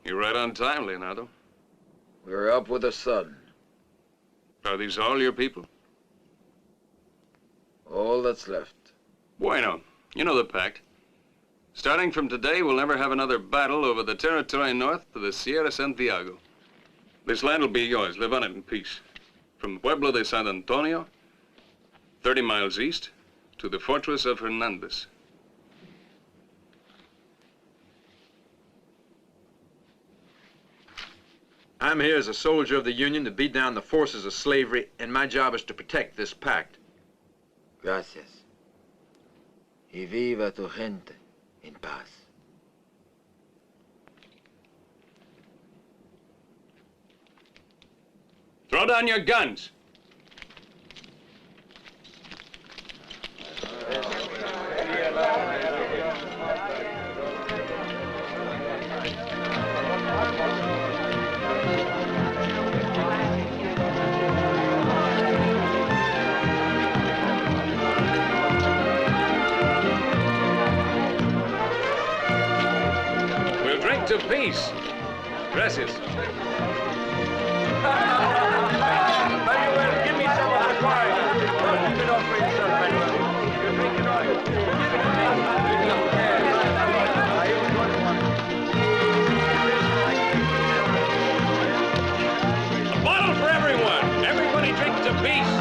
You're right on time, Leonardo. We're up with the sun. Are these all your people? All that's left. Bueno. You know the pact. Starting from today, we'll never have another battle over the territory north to the Sierra Santiago. This land will be yours. Live on it in peace. From Pueblo de San Antonio, 30 miles east, to the fortress of Hernandez. I'm here as a soldier of the Union to beat down the forces of slavery, and my job is to protect this pact. Gracias. Y viva tu gente en paz. Throw down your guns. We'll drink to peace. Gracias. Manuel, give me some of that wine. Don't keep it up for yourself, Manuel. You're drinking oil. Give it to me. A bottle for everyone. Everybody drink to peace.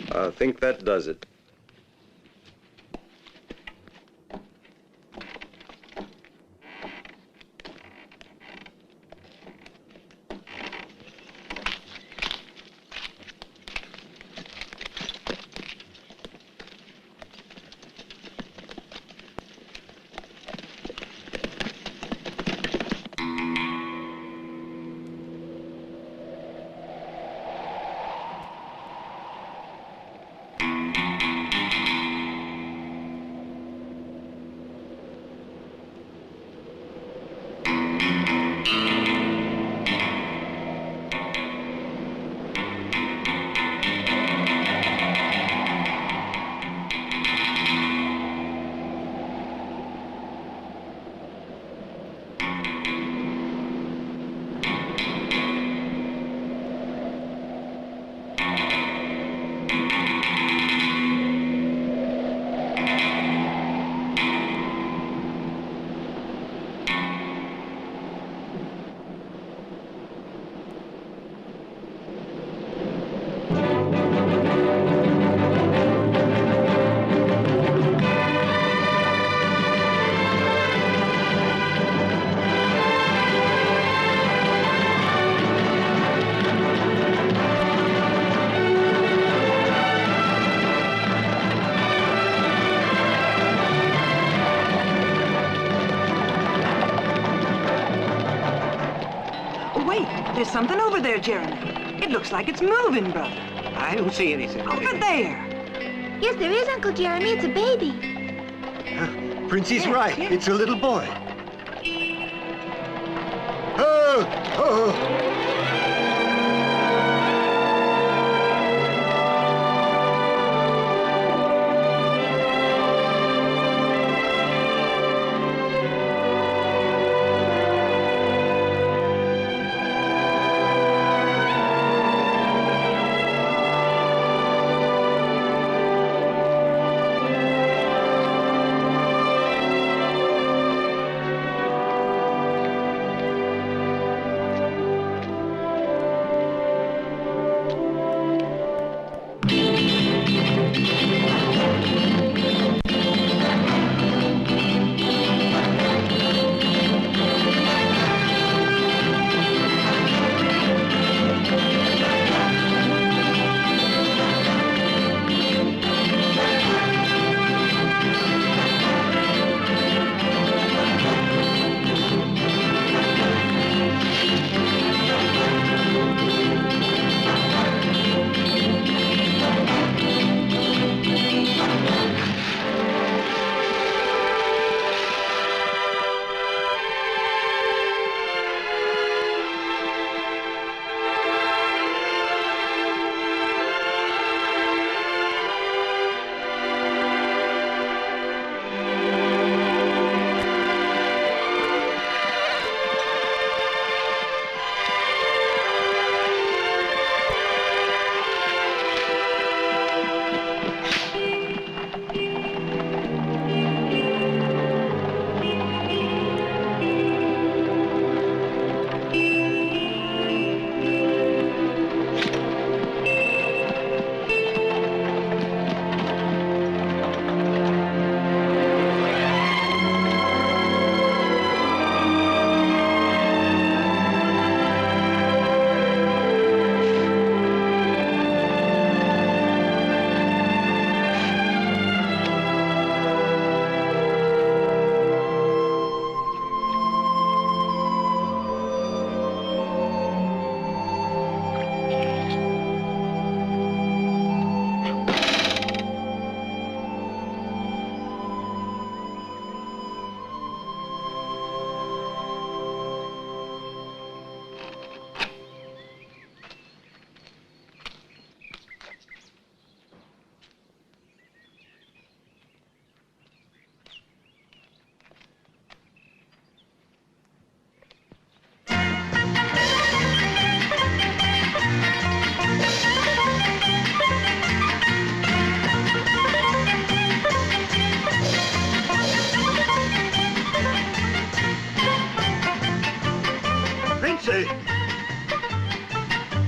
I think that does it. Wait, there's something over there, Jeremy. It looks like it's moving, brother. I don't see anything. Over there. Yes, there is, Uncle Jeremy. It's a baby. Princey's Yes, right. yes. It's a little boy. Oh! Oh!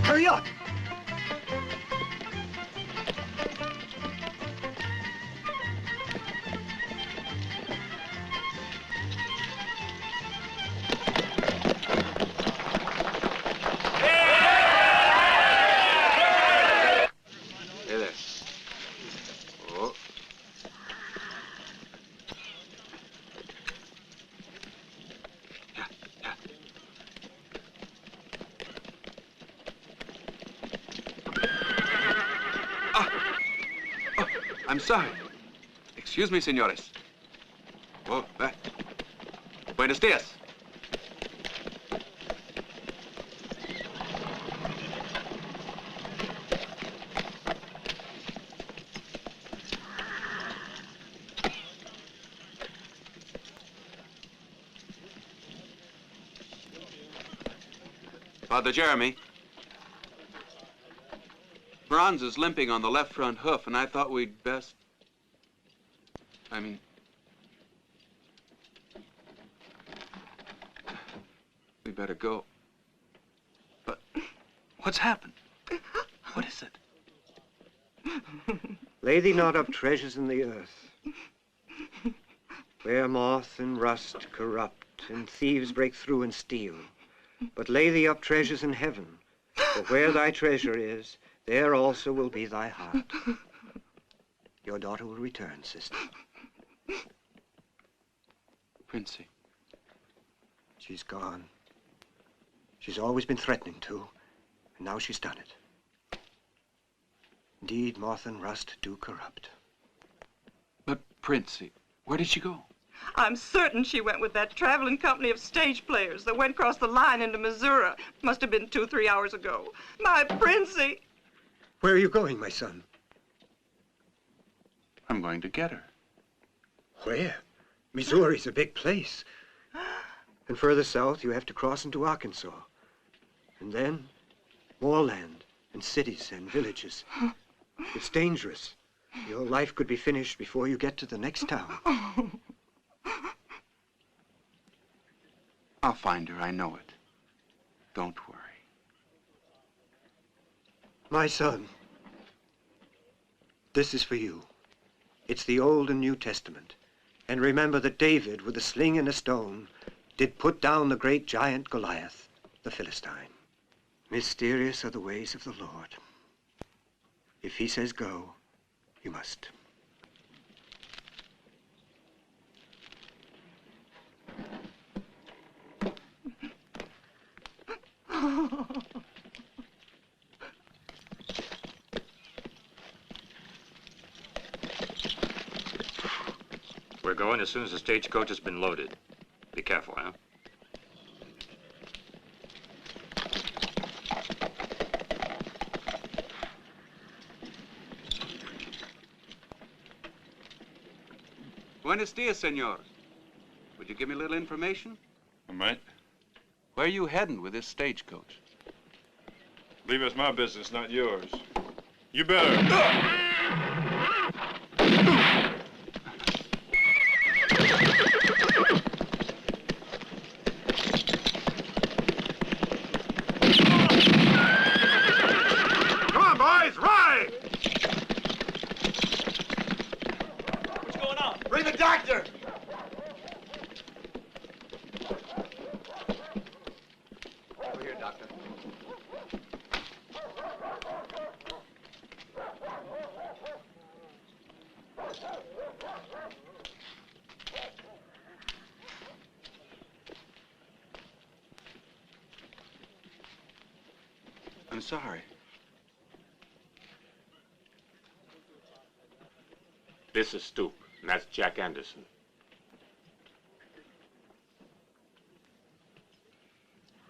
Hurry up! Hey there. Oh. Yeah, yeah. Oh, I'm sorry. Excuse me, senores. Oh, buenos dias. Father Jeremy. Franz is limping on the left front hoof, and I thought we'd best... we better go. But what's happened? What is it? Lay thee not up treasures in the earth, where moth and rust corrupt, and thieves break through and steal. But lay thee up treasures in heaven, for where thy treasure is, there also will be thy heart. Your daughter will return, sister. Princey. She's gone. She's always been threatening to, and now she's done it. Indeed, moth and rust do corrupt. But, Princey, where did she go? I'm certain she went with that traveling company of stage players that went across the line into Missouri. Must have been 2-3 hours ago. My Princey! Where are you going, my son? I'm going to get her. Where? Missouri's a big place. And further south, you have to cross into Arkansas. And then, more land, and cities, and villages. It's dangerous. Your life could be finished before you get to the next town. I'll find her, I know it. Don't worry. My son, this is for you. It's the Old and New Testament. And remember that David, with a sling and a stone, did put down the great giant Goliath, the Philistine. Mysterious are the ways of the Lord. If he says go, you must. We're going as soon as the stagecoach has been loaded. Be careful, huh? Buenos dias, senor. Would you give me a little information? I might. Where are you heading with this stagecoach? Believe it's my business, not yours. You better. I'm sorry. This is Stoop, and that's Jack Anderson.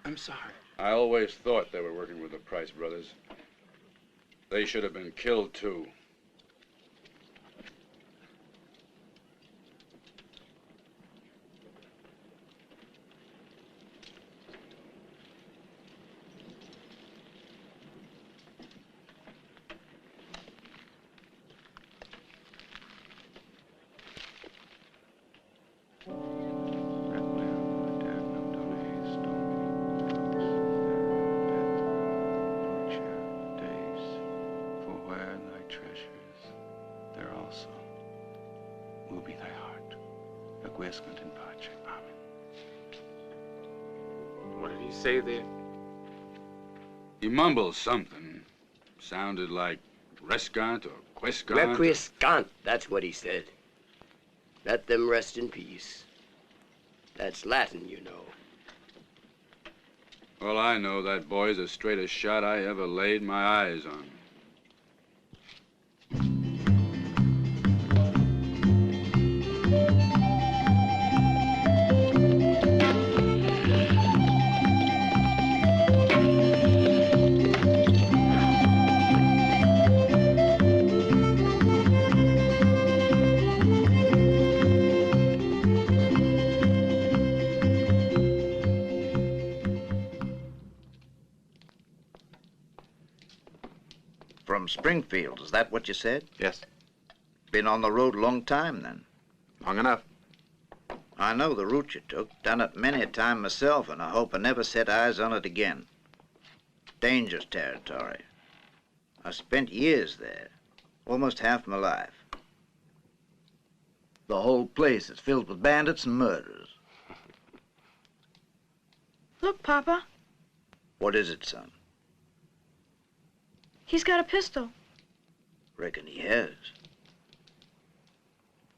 I'm sorry. I always thought they were working with the Price brothers. They should have been killed, too. Requiescant in pace, amen. What did he say there? He mumbled something. Sounded like Rescant or Quescant. Requiescant, that's what he said. Let them rest in peace. That's Latin, you know. All I know, that boy's the straightest shot I ever laid my eyes on. Springfield, is that what you said? Yes. Been on the road a long time, then? Long enough. I know the route you took. Done it many a time myself, and I hope I never set eyes on it again. Dangerous territory. I spent years there. Almost half my life. The whole place is filled with bandits and murderers. Look, Papa. What is it, son? He's got a pistol. Reckon he has.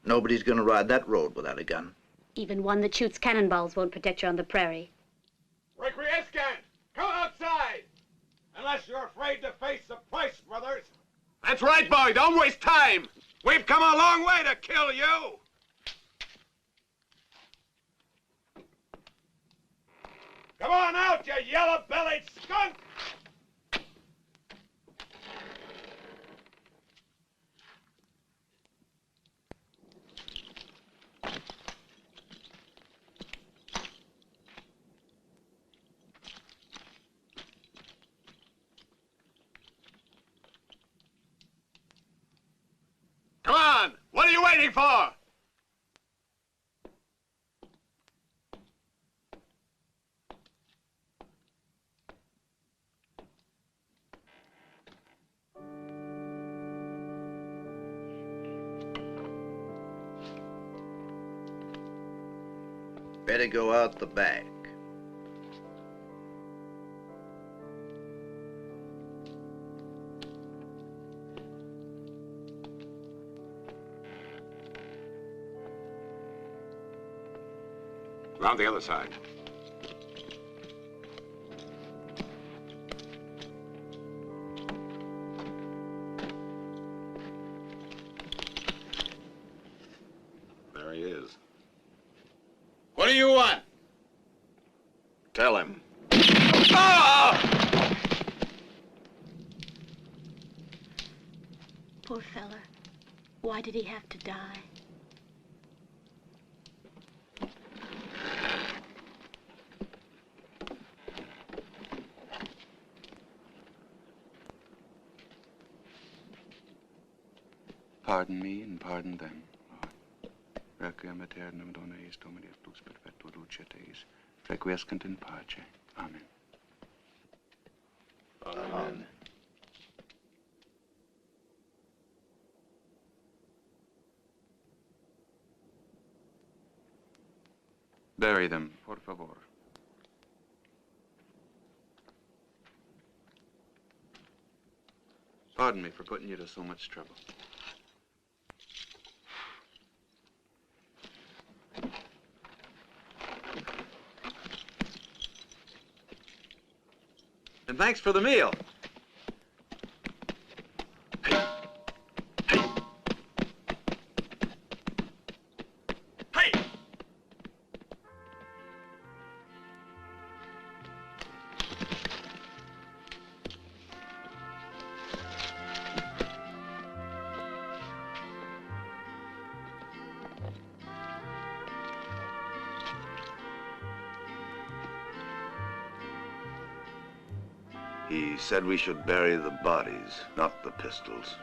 Nobody's gonna ride that road without a gun. Even one that shoots cannonballs won't protect you on the prairie. Requiescant! Unless you're afraid to face the price, brothers. That's right, boy. Don't waste time. We've come a long way to kill you. Come on out, you yellow-bellied skunk! Come on! What are you waiting for? Better go out the back. Round the other side. There he is. What do you want? Tell him. Ah! Poor fella. Why did he have to die? Pardon me and pardon them, Lord. Requiem aeternam dona eis Domini et lux perpetua lucet eis. Requiescant in pace. Amen. Amen. Bury them, por favor. Pardon me for putting you to so much trouble. And thanks for the meal. He said we should bury the bodies, not the pistols.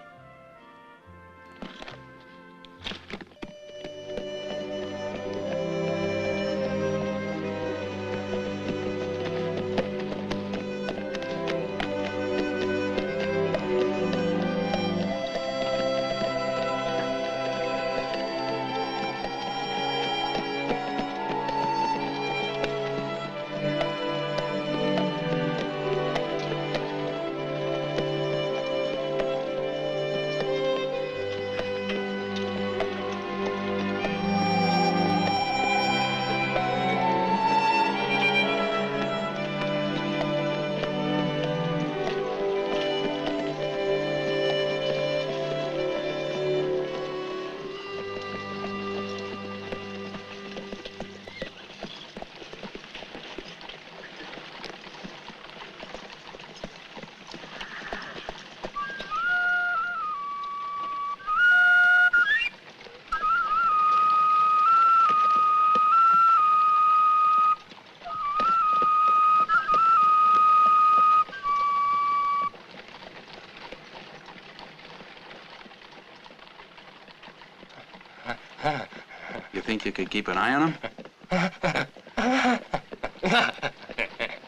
You think you could keep an eye on him?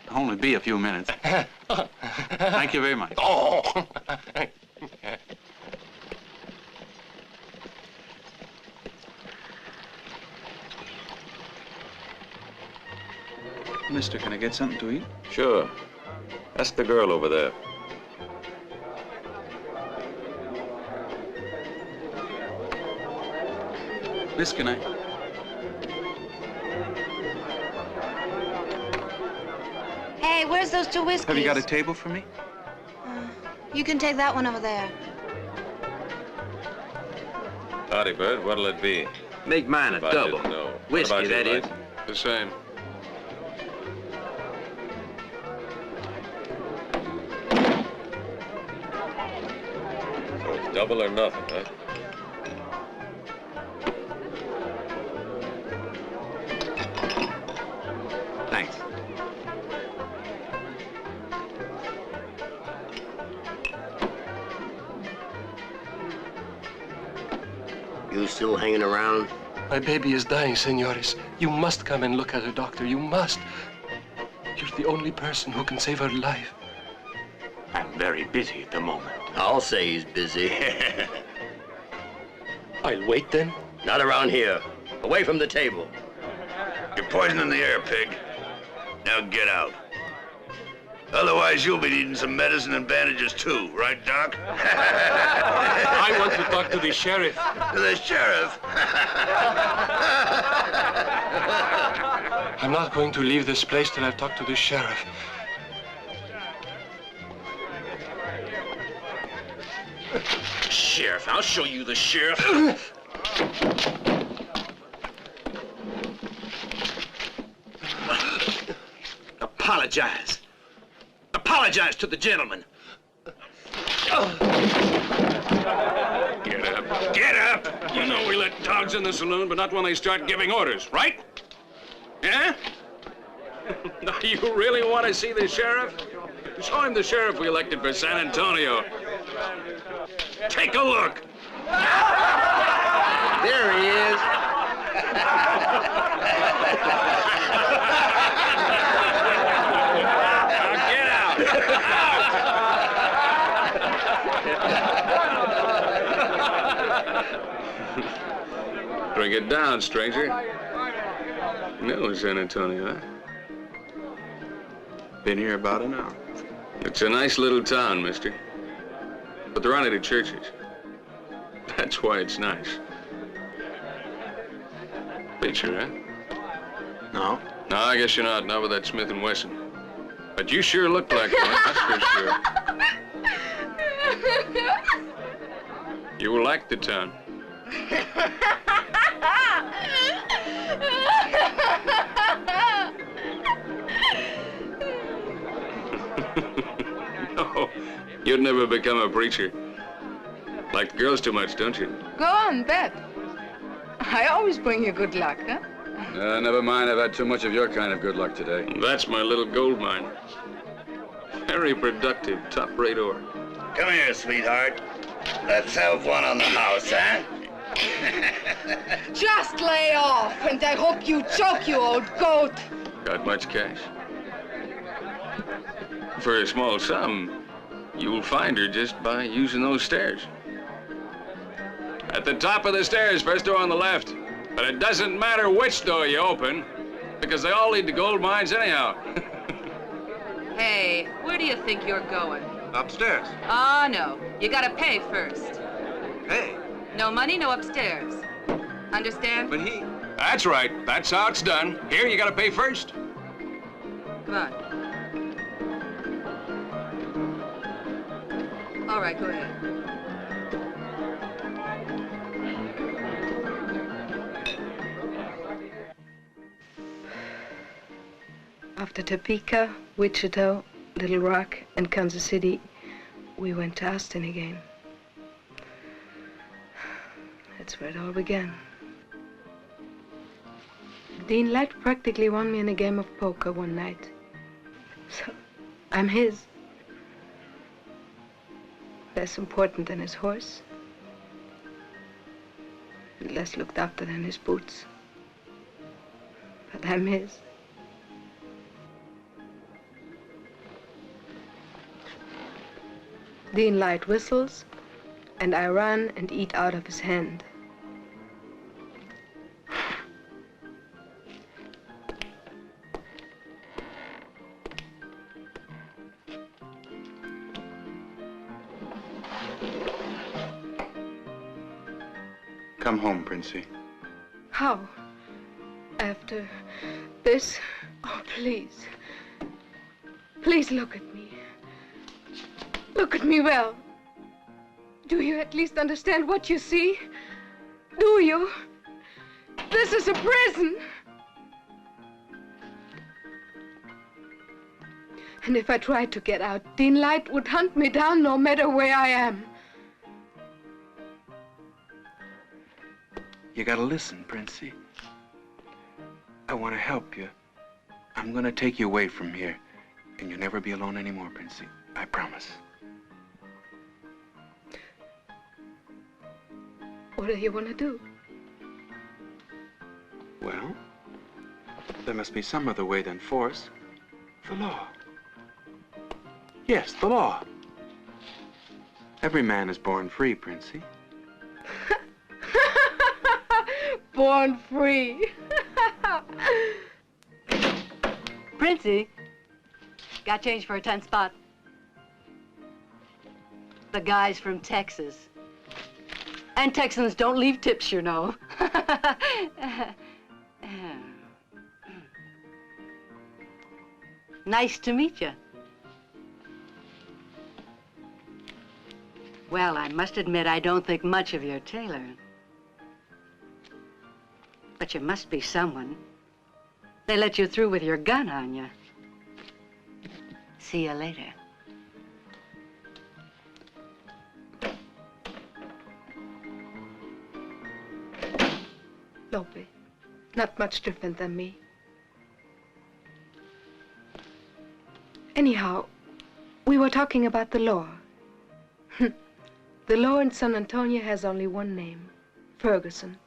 Only be a few minutes. Thank you very much. Mister, can I get something to eat? Sure. Ask the girl over there. Miss, can I? Hey, where's those two whiskeys? Have you got a table for me? You can take that one over there. Howdy, Bud. What'll it be? Make mine a If I double. didn't know. What Whiskey, about you, that is. Liz? The same. So it's double or nothing, huh? Thanks. You still hanging around? My baby is dying, senores. You must come and look at her, doctor. You must. You're the only person who can save her life. I'm very busy at the moment. I'll say he's busy. I'll wait then. Not around here. Away from the table. You're poisoning the air, pig. Now get out. Otherwise, you'll be needing some medicine and bandages too, right, Doc? I want to talk to the sheriff. The sheriff? I'm not going to leave this place till I've talked to the sheriff. Sheriff, I'll show you the sheriff. Apologize. Apologize to the gentleman. Get up. Get up! You know we let dogs in the saloon, but not when they start giving orders, right? Yeah? Now, you really want to see the sheriff? Show him the sheriff we elected for San Antonio. Take a look. There he is. Now get out. Bring it down, stranger. No, San Antonio, huh? Been here about an hour. It's a nice little town, mister. But there aren't any churches. That's why it's nice. Preacher, huh? No. No, I guess you're not. Not with that Smith & Wesson. But you sure look like one, that's for sure. You will like the town. No, you'd never become a preacher. Like the girls too much, don't you? Go on, bet. I always bring you good luck, huh? Never mind. I've had too much of your kind of good luck today. That's my little gold mine. Very productive, top-rate ore. Come here, sweetheart. Let's have one on the house, huh? Just lay off, and I hope you choke, you old goat. Got much cash? For a small sum, you'll find her just by using those stairs. At the top of the stairs, first door on the left. But it doesn't matter which door you open, because they all lead to gold mines anyhow. Hey, where do you think you're going? Upstairs. Ah, no. You gotta pay first. Hey. No money, no upstairs. Understand? But he... That's right. That's how it's done. Here, you gotta pay first. Come on. All right, go ahead. After Topeka, Wichita, Little Rock, and Kansas City, we went to Austin again. That's where it all began. Dean Light practically won me in a game of poker one night. So, I'm his. Less important than his horse. Less looked after than his boots. But I'm his. Dean Light whistles, and I run and eat out of his hand. Come home, Princey. How? After this? Oh, please. Please look at me. Look at me well. Do you at least understand what you see? Do you? This is a prison. And if I tried to get out, Dean Light would hunt me down no matter where I am. You gotta listen, Princey. I want to help you. I'm gonna take you away from here, and you'll never be alone anymore, Princey. I promise. What do you want to do? Well, there must be some other way than force. The law. Yes, the law. Every man is born free, Princey. Born free. Princey, got change for a 10 spot. The guy's from Texas. And Texans don't leave tips, you know. Nice to meet you. Well, I must admit I don't think much of your tailor. But you must be someone. They let you through with your gun on you. See you later. Lope, not much different than me. Anyhow, we were talking about the law. The law in San Antonio has only one name, Ferguson.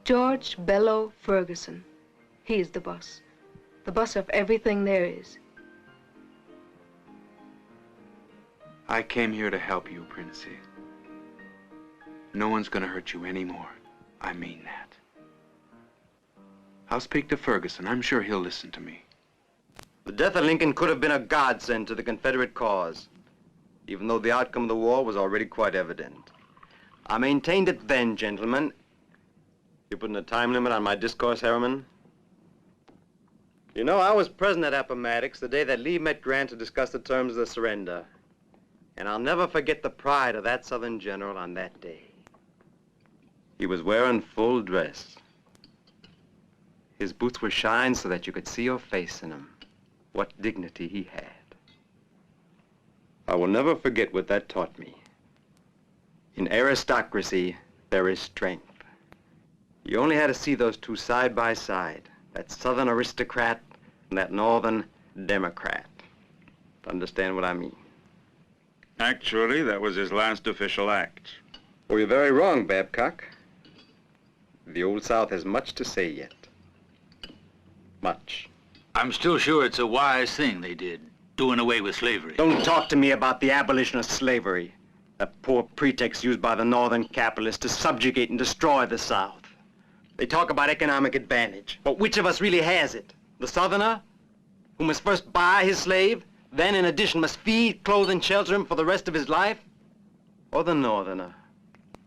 George Bello Ferguson. He is the boss of everything there is. I came here to help you, Princey. No one's gonna hurt you anymore. I mean that. I'll speak to Ferguson. I'm sure he'll listen to me. The death of Lincoln could have been a godsend to the Confederate cause, even though the outcome of the war was already quite evident. I maintained it then, gentlemen. You putting a time limit on my discourse, Harriman? You know, I was present at Appomattox the day that Lee met Grant to discuss the terms of the surrender. And I'll never forget the pride of that Southern general on that day. He was wearing full dress. His boots were shined so that you could see your face in them. What dignity he had. I will never forget what that taught me. In aristocracy, there is strength. You only had to see those two side by side, that Southern aristocrat and that Northern Democrat, to understand what I mean. Actually, that was his last official act. Oh, you're very wrong, Babcock. The Old South has much to say yet. Much. I'm still sure it's a wise thing they did, doing away with slavery. Don't talk to me about the abolition of slavery, that poor pretext used by the Northern capitalists to subjugate and destroy the South. They talk about economic advantage, but which of us really has it? The Southerner, who must first buy his slave, then in addition must feed, clothe, and shelter him for the rest of his life? Or the Northerner,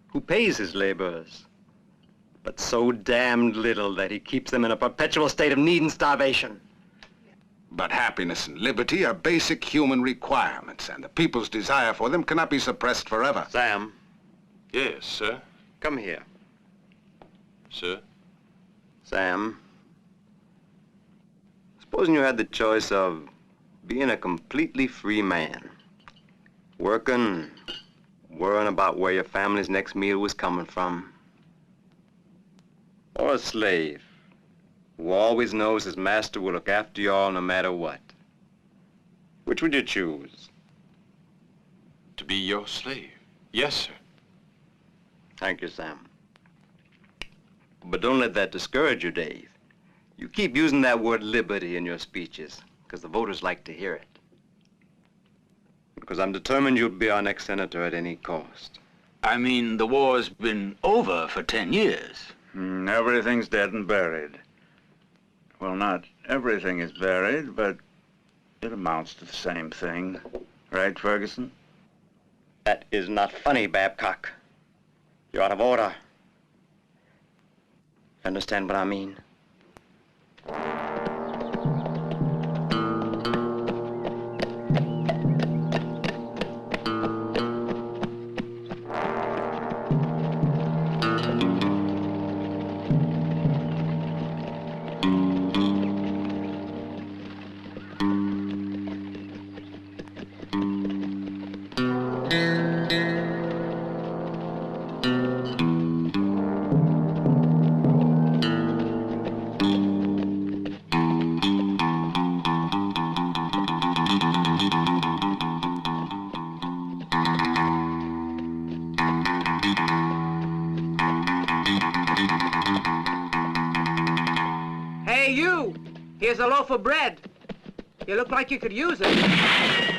who pays his laborers, but so damned little that he keeps them in a perpetual state of need and starvation? But happiness and liberty are basic human requirements, and the people's desire for them cannot be suppressed forever. Sam. Yes, sir. Come here. Sir? Sam, supposing you had the choice of being a completely free man, working, worrying about where your family's next meal was coming from, or a slave who always knows his master will look after you all no matter what, which would you choose? To be your slave. Yes, sir. Thank you, Sam. But don't let that discourage you, Dave. You keep using that word liberty in your speeches, because the voters like to hear it. Because I'm determined you'll be our next senator at any cost. I mean, the war's been over for 10 years. Everything's dead and buried. Well, not everything is buried, but it amounts to the same thing. Right, Ferguson? That is not funny, Babcock. You're out of order. Understand what I mean? Here's a loaf of bread. You look like you could use it.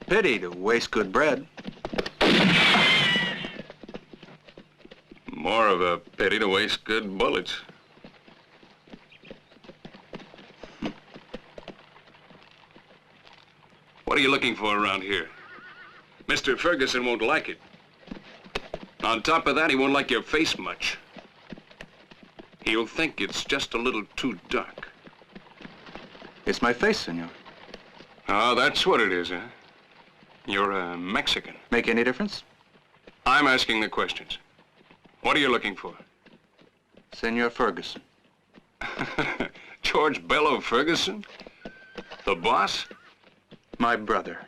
Pity to waste good bread. More of a pity to waste good bullets. What are you looking for around here? Mr. Ferguson won't like it. On top of that, he won't like your face much. He'll think it's just a little too dark. It's my face, senor. Oh, that's what it is, huh? You're a Mexican. Make any difference? I'm asking the questions. What are you looking for? Senor Ferguson. George Bello Ferguson? The boss? My brother.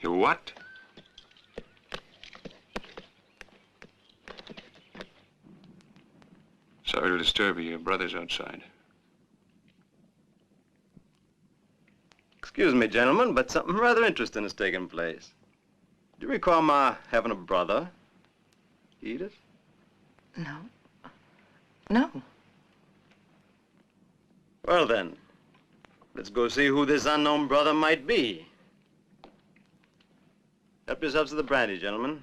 You what? Sorry to disturb you. Your brother's outside. Excuse me, gentlemen, but something rather interesting has taken place. Do you recall my having a brother, Edith? No. No. Well, then, let's go see who this unknown brother might be. Help yourselves to the brandy, gentlemen.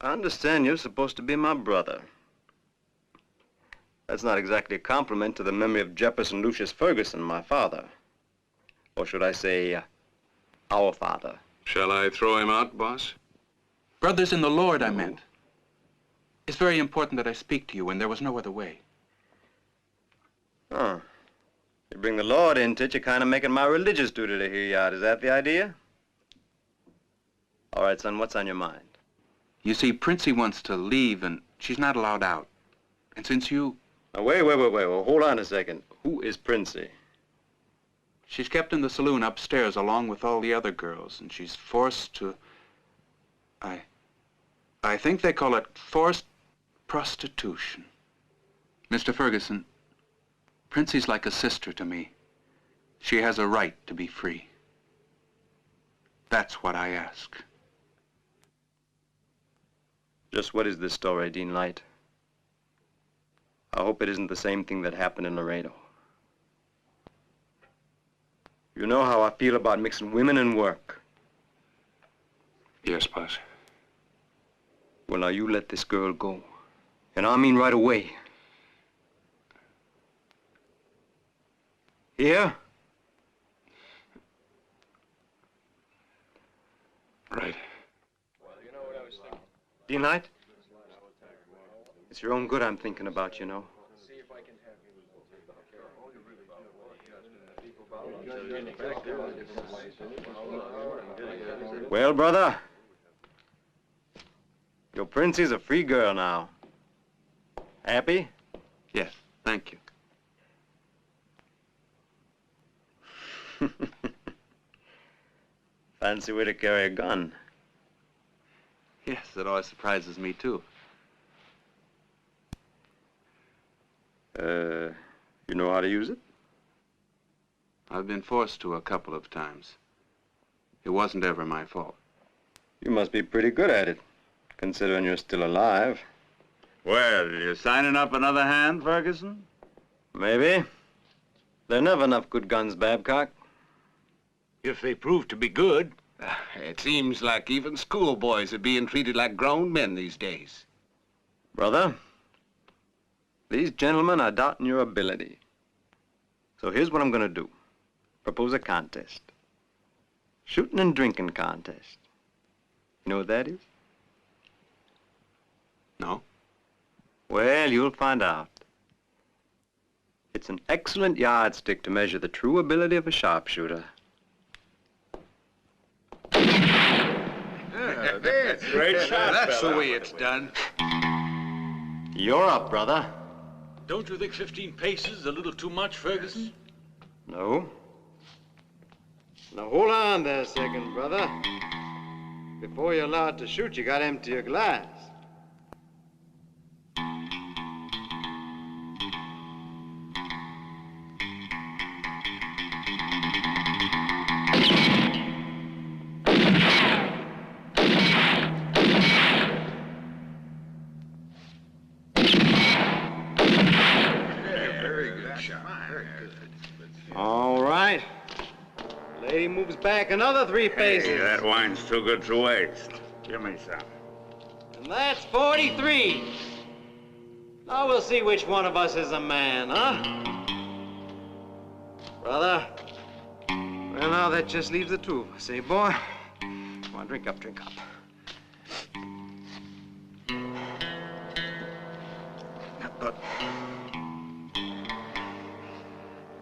I understand you're supposed to be my brother. That's not exactly a compliment to the memory of Jefferson Lucius Ferguson, my father. Or should I say, our father. Shall I throw him out, boss? Brothers in the Lord, I meant. It's very important that I speak to you, and there was no other way. Oh. You bring the Lord into it, you're kind of making my religious duty to hear you out. Is that the idea? All right, son, what's on your mind? You see, Princey wants to leave, and she's not allowed out. And since you... Now, wait. Well, hold on a second. Who is Princey? She's kept in the saloon upstairs along with all the other girls, and she's forced to... I think they call it forced prostitution. Mr. Ferguson, Princey's like a sister to me. She has a right to be free. That's what I ask. Just what is this story, Dean Light? I hope it isn't the same thing that happened in Laredo. You know how I feel about mixing women and work. Yes, boss. Well, now you let this girl go. And I mean right away. Here? Right. Dean Light? It's your own good I'm thinking about, you know. Well, brother, your Princey's a free girl now. Happy? Yes, thank you. Fancy way to carry a gun. Yes, it always surprises me, too. You know how to use it? I've been forced to a couple of times. It wasn't ever my fault. You must be pretty good at it, considering you're still alive. Well, you signing up another hand, Ferguson? Maybe. There are never enough good guns, Babcock. If they prove to be good. It seems like even schoolboys are being treated like grown men these days. Brother, these gentlemen are doubting your ability. So here's what I'm going to do. Propose a contest. Shooting and drinking contest. You know what that is? No. Well, you'll find out. It's an excellent yardstick to measure the true ability of a sharpshooter. Great shot, That's fella. the way it's done. You're up, brother. Don't you think 15 paces is a little too much, Ferguson? No. Now hold on there a second, brother. Before you're allowed to shoot, you gotta empty your glass. All right. Lady moves back another 3 paces. Hey, that wine's too good to waste. Give me some. And that's 43. Now we'll see which one of us is a man, huh? Brother? Well, now that just leaves the two of us, eh, boy? Come on, drink up, drink up. But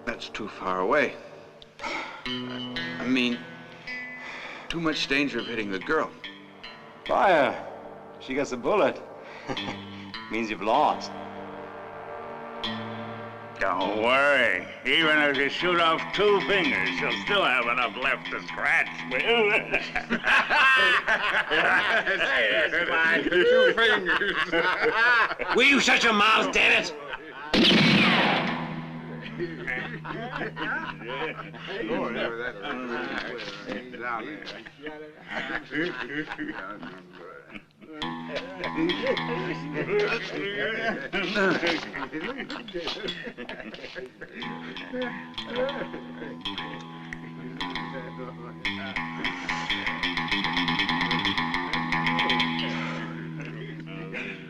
that's too far away. I mean, too much danger of hitting the girl. Fire. She gets a bullet. Means you've lost. Don't worry. Even if you shoot off 2 fingers, you'll still have enough left to scratch with. Hey, that's fine. 2 fingers. Will you shut your mouth, damn it?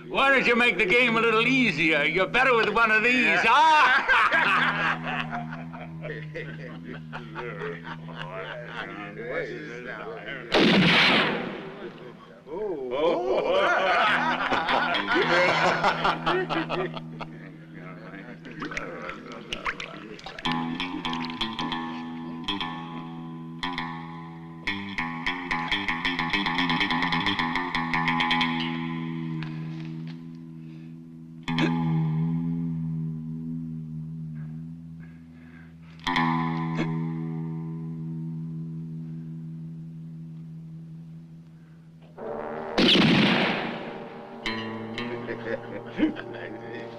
Why don't you make the game a little easier? You're better with one of these. Ah!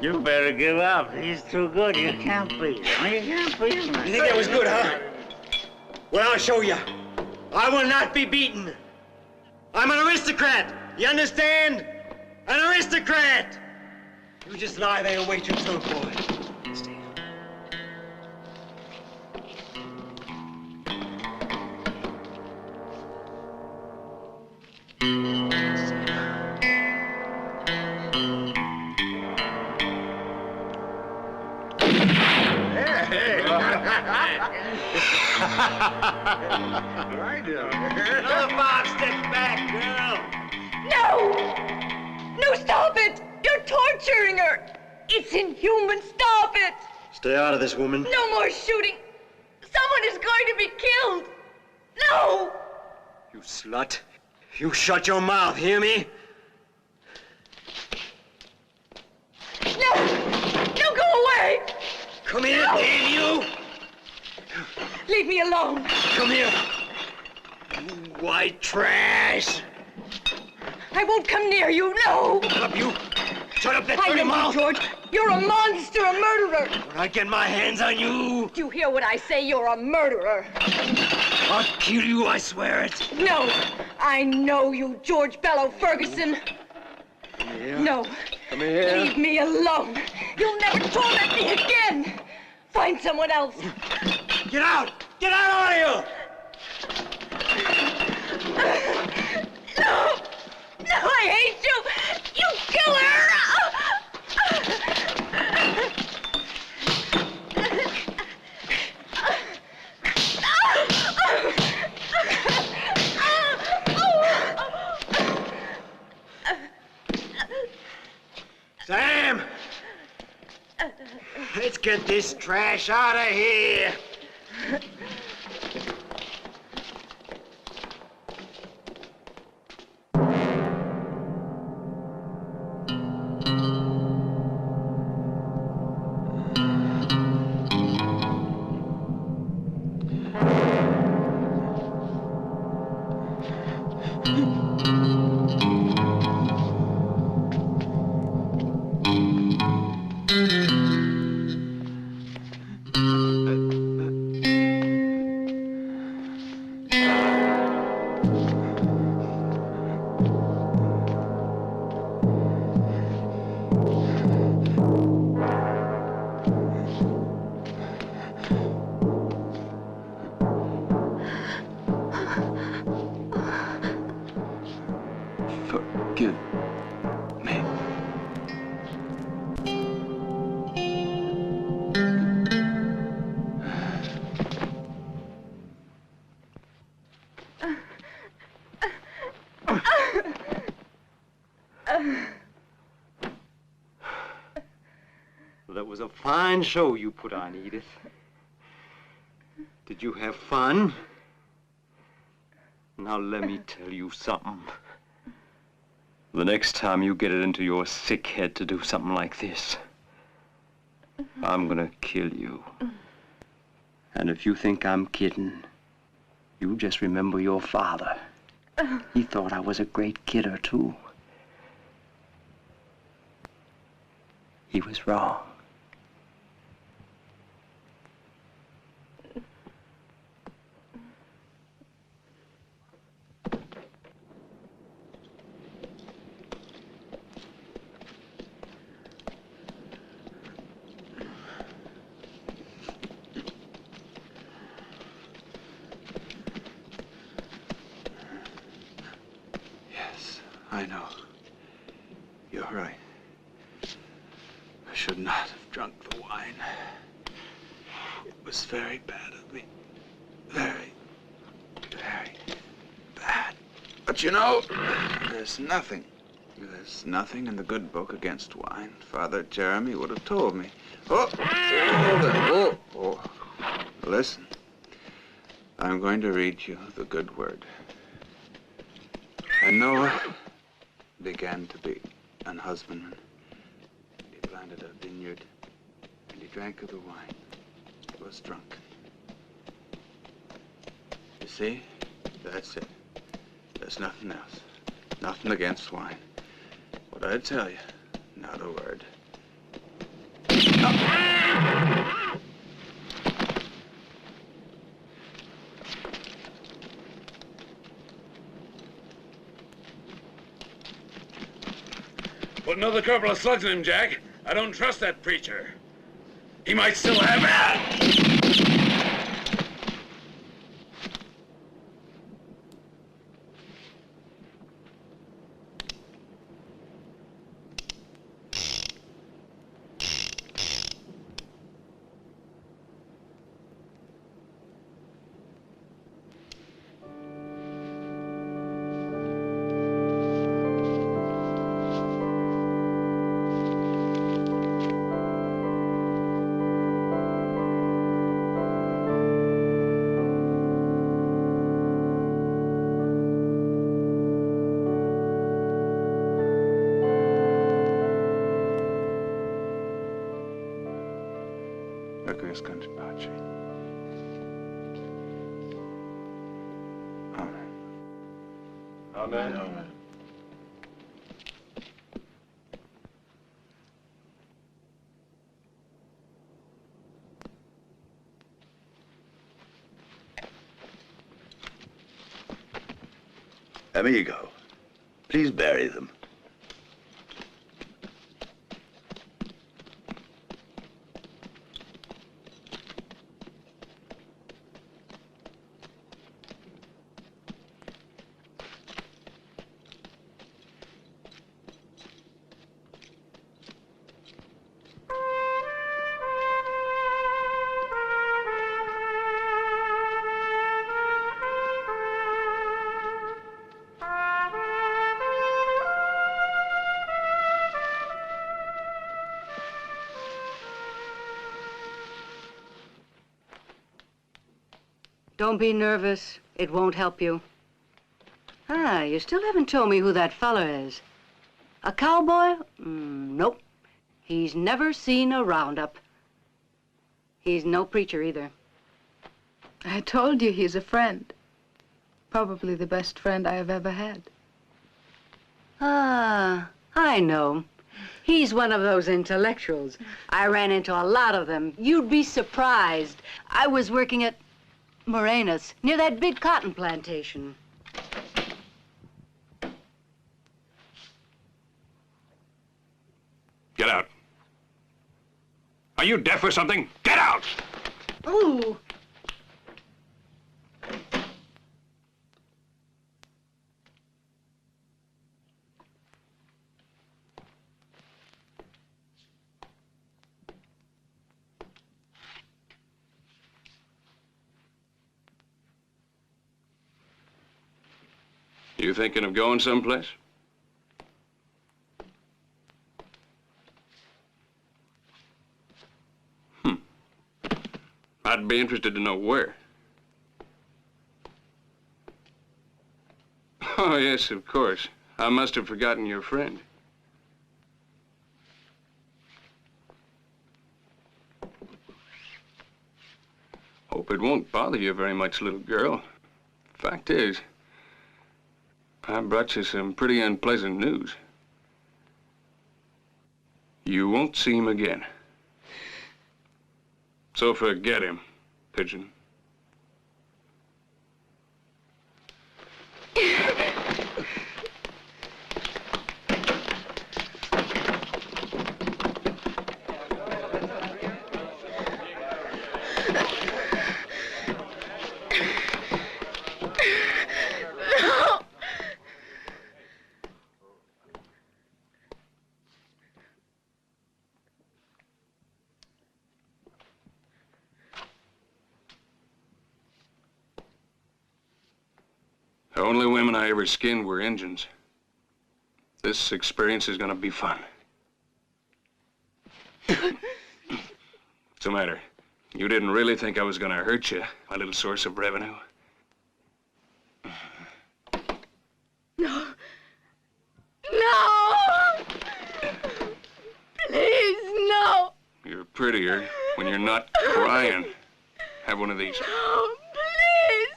You better give up. He's too good. You can't beat him. You can't beat him. You think that was good, huh? Well, I'll show you. I will not be beaten. I'm an aristocrat. You understand? An aristocrat. You just lie there and wait your turn, boy. Stay. Another 5 steps back, girl. No! No, stop it! You're torturing her! It's inhuman, stop it! Stay out of this, woman. No more shooting! Someone is going to be killed! No! You slut. You shut your mouth, hear me? No! No, go away! Come here, No! damn you! Leave me alone! Come here! You white trash! I won't come near you, no! Shut up, you! Shut up that I dirty know you, mouth! George! You're a monster, a murderer! When I get my hands on you, Do you hear what I say? You're a murderer! I'll kill you, I swear it! No! I know you, George Bellow Ferguson! Come here. No! Come here. Leave me alone! You'll never torment me again! Find someone else! Get out! Get out, all of you! No! No, I hate you! You killer! Sam! Let's get this trash out of here. That was a fine show you put on, Edith. Did you have fun? Now let me tell you something. The next time you get it into your sick head to do something like this, I'm gonna kill you. And if you think I'm kidding, you just remember your father. He thought I was a great kidder, too. He was wrong. I know. You're right. I should not have drunk the wine. It was very bad of me. Very, very bad. But you know, there's nothing in the good book against wine. Father Jeremy would have told me. Oh. Listen. I'm going to read you the good word. And Noah began to be an husbandman. And he planted a vineyard, and he drank of the wine. He was drunk. You see? That's it. There's nothing else. Nothing against wine. What I tell you, not a word. Put another couple of slugs in him, Jack. I don't trust that preacher. He might still have that. Requiescant pace. Amen. Amen. Amen. Amigo, please bury them. Don't be nervous. It won't help you. Ah, you still haven't told me who that fella is. A cowboy? Nope. He's never seen a roundup. He's no preacher either. I told you he's a friend. Probably the best friend I have ever had. Ah, I know. He's one of those intellectuals. I ran into a lot of them. You'd be surprised. I was working at Morena's, near that big cotton plantation. Get out. Are you deaf or something? Get out! Ooh. You thinking of going someplace? I'd be interested to know where. Oh, yes, of course. I must have forgotten your friend. Hope it won't bother you very much, little girl. Fact is, I brought you some pretty unpleasant news. You won't see him again. So forget him, pigeon. The only women I ever skinned were Injuns. This experience is gonna be fun. What's the matter? You didn't really think I was gonna hurt you, my little source of revenue? No. No! Please, no! You're prettier when you're not crying. Have one of these. No, please!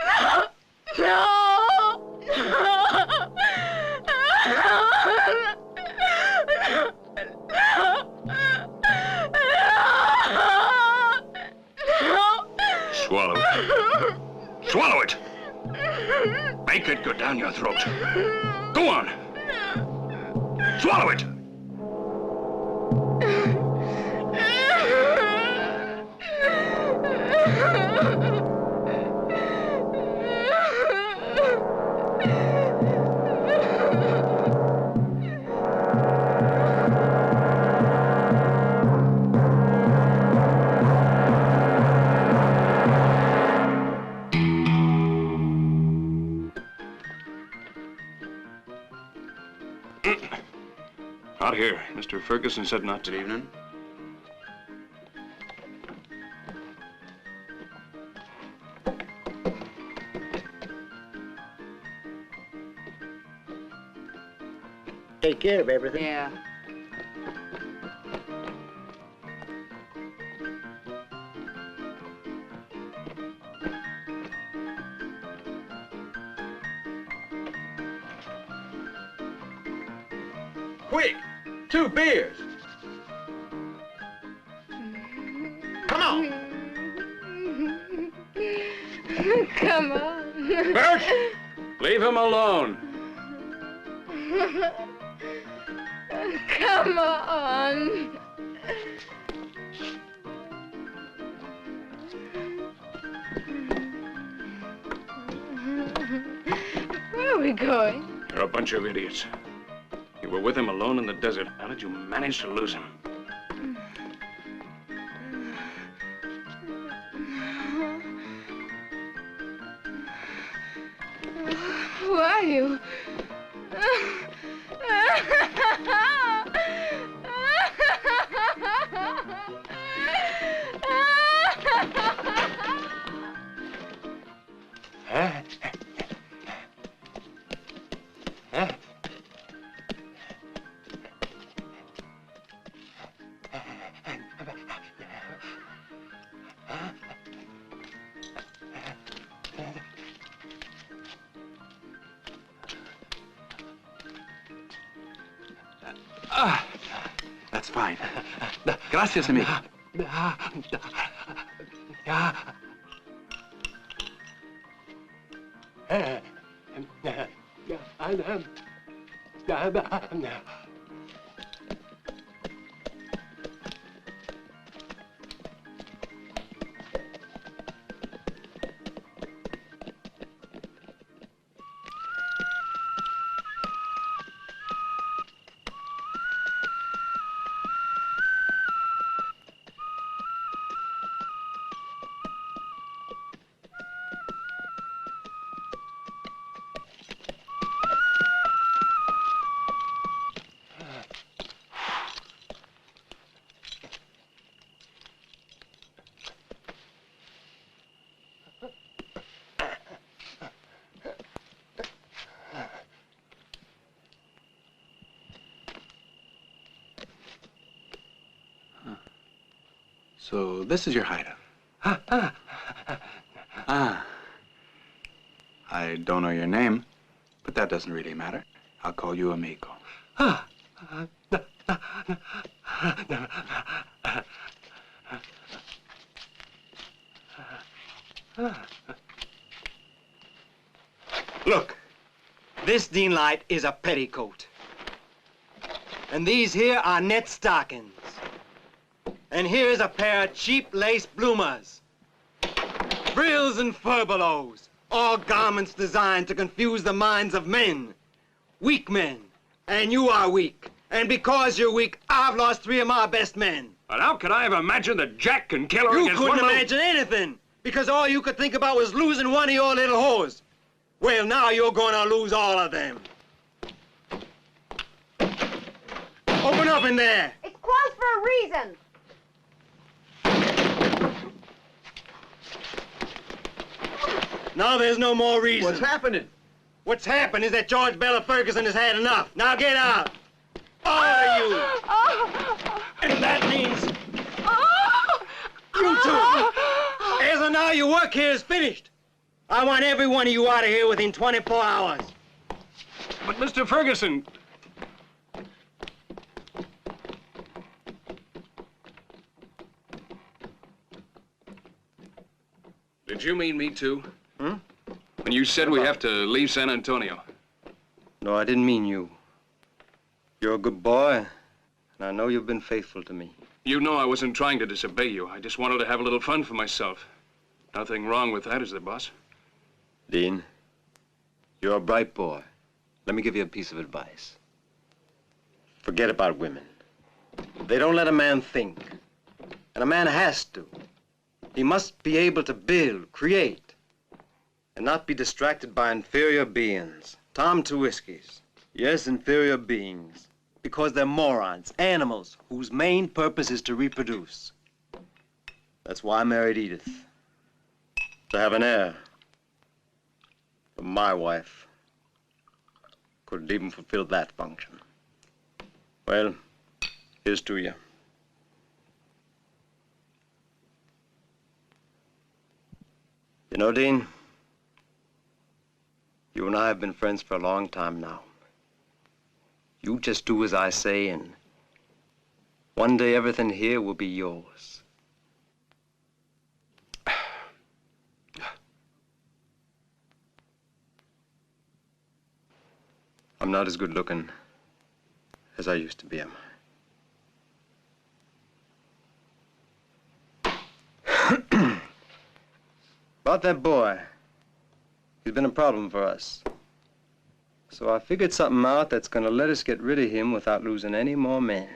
No! No! Swallow it. Swallow it! Make it go down your throat. Go on! Swallow it! Out here. Mr. Ferguson said not to. Good evening. Take care of everything. Yeah. Quick! 2 beers! Come on! Come on. Bert! Leave him alone. Come on. Where are we going? You're a bunch of idiots. You were with him alone in the desert. How did you manage to lose him? Who are you? Gracias, amigo. So this is your hideout. Ah. I don't know your name, but that doesn't really matter. I'll call you amigo. Look, this Dean Light is a petticoat. And these here are net stockings. And here's a pair of cheap lace bloomers. Frills and furbelows, all garments designed to confuse the minds of men. Weak men. And you are weak. And because you're weak, I've lost 3 of my best men. But how could I have imagined that Jack can kill her You against couldn't one little... imagine anything, because all you could think about was losing one of your little whores. Well, now you're gonna lose all of them. Open up in there. It's closed for a reason. Now there's no more reason. What's happening? What's happened is that George Bella Ferguson has had enough. Now get out. All of you. And that means you too. As of now, your work here is finished. I want every one of you out of here within 24 hours. But Mr. Ferguson... Did you mean me too? Hmm? When you said we have to leave San Antonio. No, I didn't mean you. You're a good boy, and I know you've been faithful to me. You know I wasn't trying to disobey you. I just wanted to have a little fun for myself. Nothing wrong with that, is there, boss? Dean, you're a bright boy. Let me give you a piece of advice. Forget about women. They don't let a man think. And a man has to. He must be able to build, create, and not be distracted by inferior beings. Tom to whiskeys. Yes, inferior beings. Because they're morons, animals, whose main purpose is to reproduce. That's why I married Edith. To have an heir. But my wife couldn't even fulfill that function. Well, here's to you. You know, Dean, you and I have been friends for a long time now. You just do as I say, and one day everything here will be yours. I'm not as good looking as I used to be, am I? About that boy. He's been a problem for us. So I figured something out that's gonna let us get rid of him without losing any more men.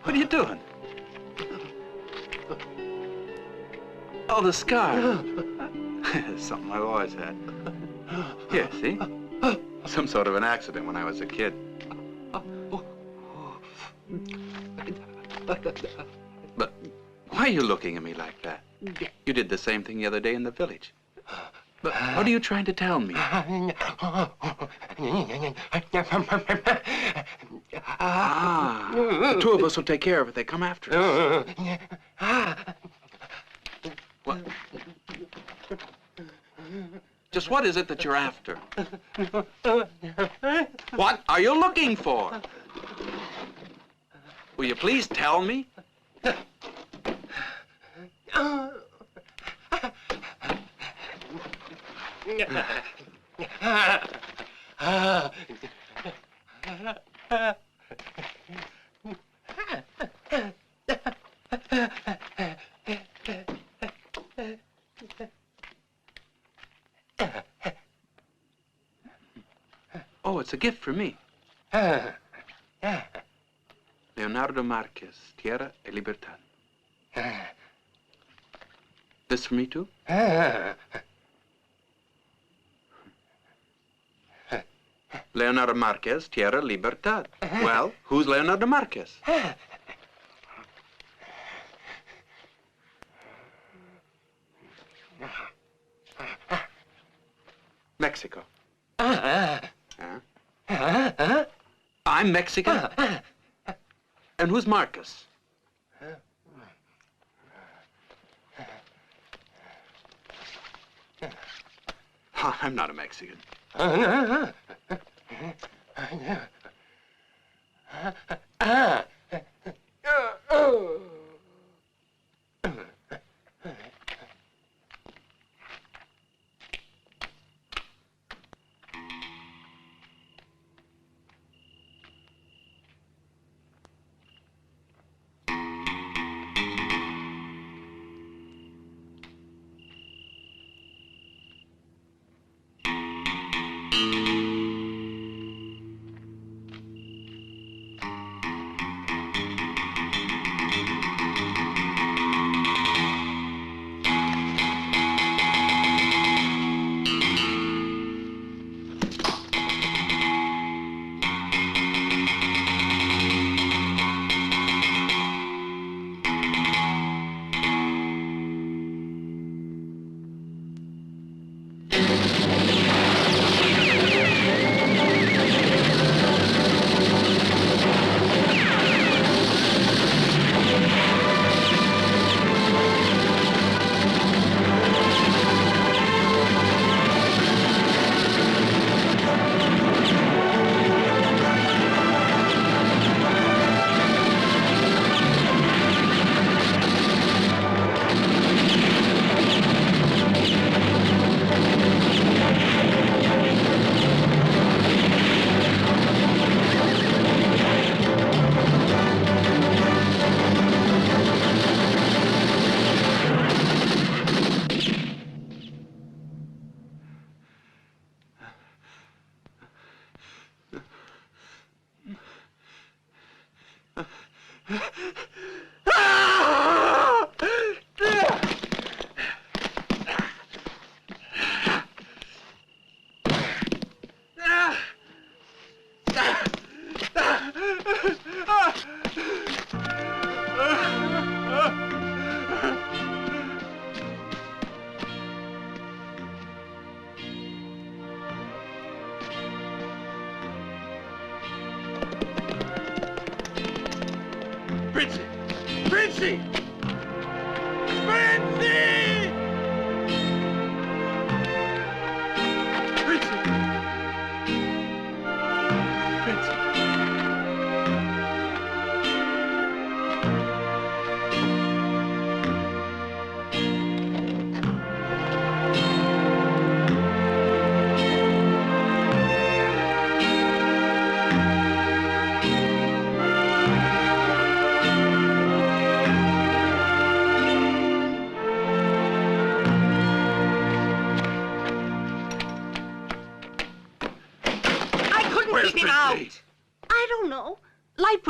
What are you doing? Oh, the scar. Something I've always had. Here, see? Some sort of an accident when I was a kid. But why are you looking at me like that? You did the same thing the other day in the village. But what are you trying to tell me? The two of us will take care of it. They come after us. What? Just what is it that you're after? What are you looking for? Will you please tell me? Oh, it's a gift for me. Leonardo Marquez, Tierra e Libertad. This for me too? Leonardo Marquez, Tierra, Libertad. Well, who's Leonardo Marquez? Mexico. I'm Mexican. And who's Marcus? Oh, I'm not a Mexican.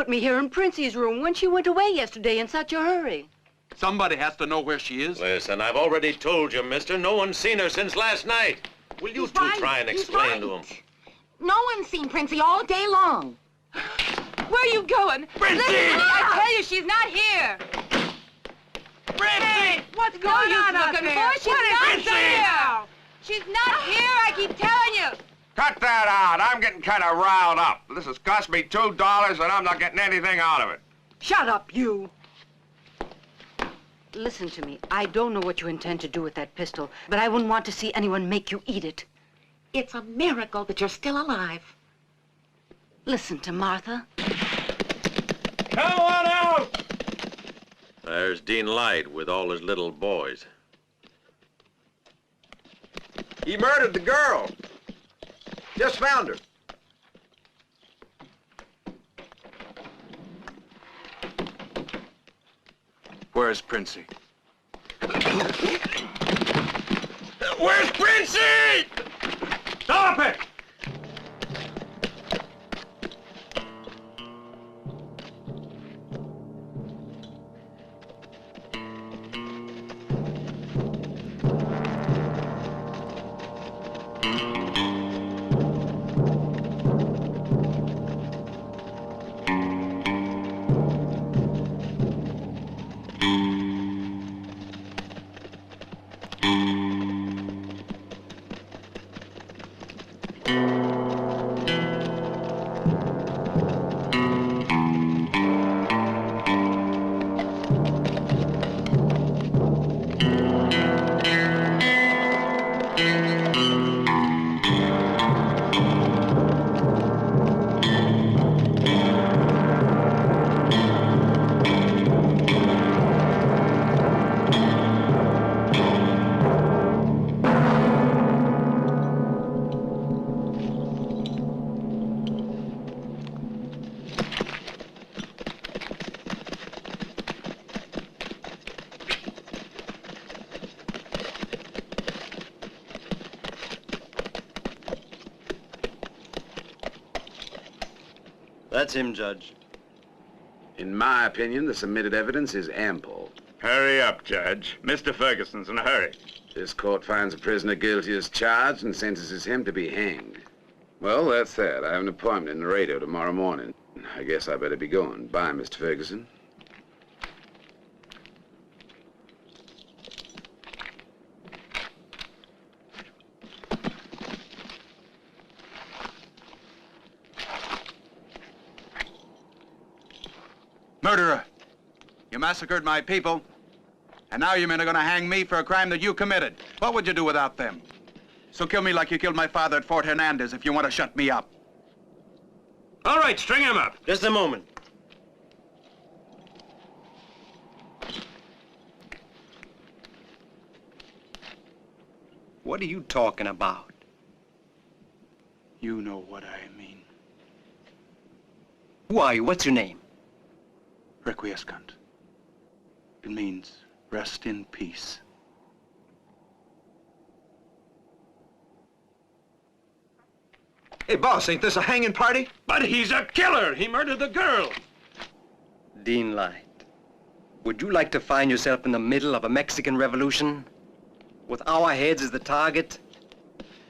put me here in Princey's room when she went away yesterday in such a hurry. Somebody has to know where she is. Listen, I've already told you, mister. No one's seen her since last night. Will you two try and explain to him? No one's seen Princey all day long. Where are you going? Princey! Listen to me, I tell you, she's not here. Princey! What's going on out looking there? for? She's not Princey! here. She's not here, I keep telling you. Cut that out. I'm getting kind of riled up. This has cost me $2 and I'm not getting anything out of it. Shut up, you. Listen to me. I don't know what you intend to do with that pistol, but I wouldn't want to see anyone make you eat it. It's a miracle that you're still alive. Listen to Martha. Come on out! There's Dean Light with all his little boys. He murdered the girl. Just found her. Where's Princey? Where's Princey? Stop it! That's him, Judge. In my opinion, the submitted evidence is ample. Hurry up, Judge. Mr. Ferguson's in a hurry. This court finds a prisoner guilty as charged and sentences him to be hanged. Well, that's that. I have an appointment in Laredo tomorrow morning. I guess I better be going. Bye, Mr. Ferguson. Murderer! You massacred my people, and now you men are going to hang me for a crime that you committed. What would you do without them? So kill me like you killed my father at Fort Hernandez if you want to shut me up. All right, string him up. Just a moment. What are you talking about? You know what I mean. Who are you? What's your name? Requiescant. It means rest in peace. Hey, boss, ain't this a hanging party? But he's a killer. He murdered the girl. Dean Light, would you like to find yourself in the middle of a Mexican revolution? With our heads as the target?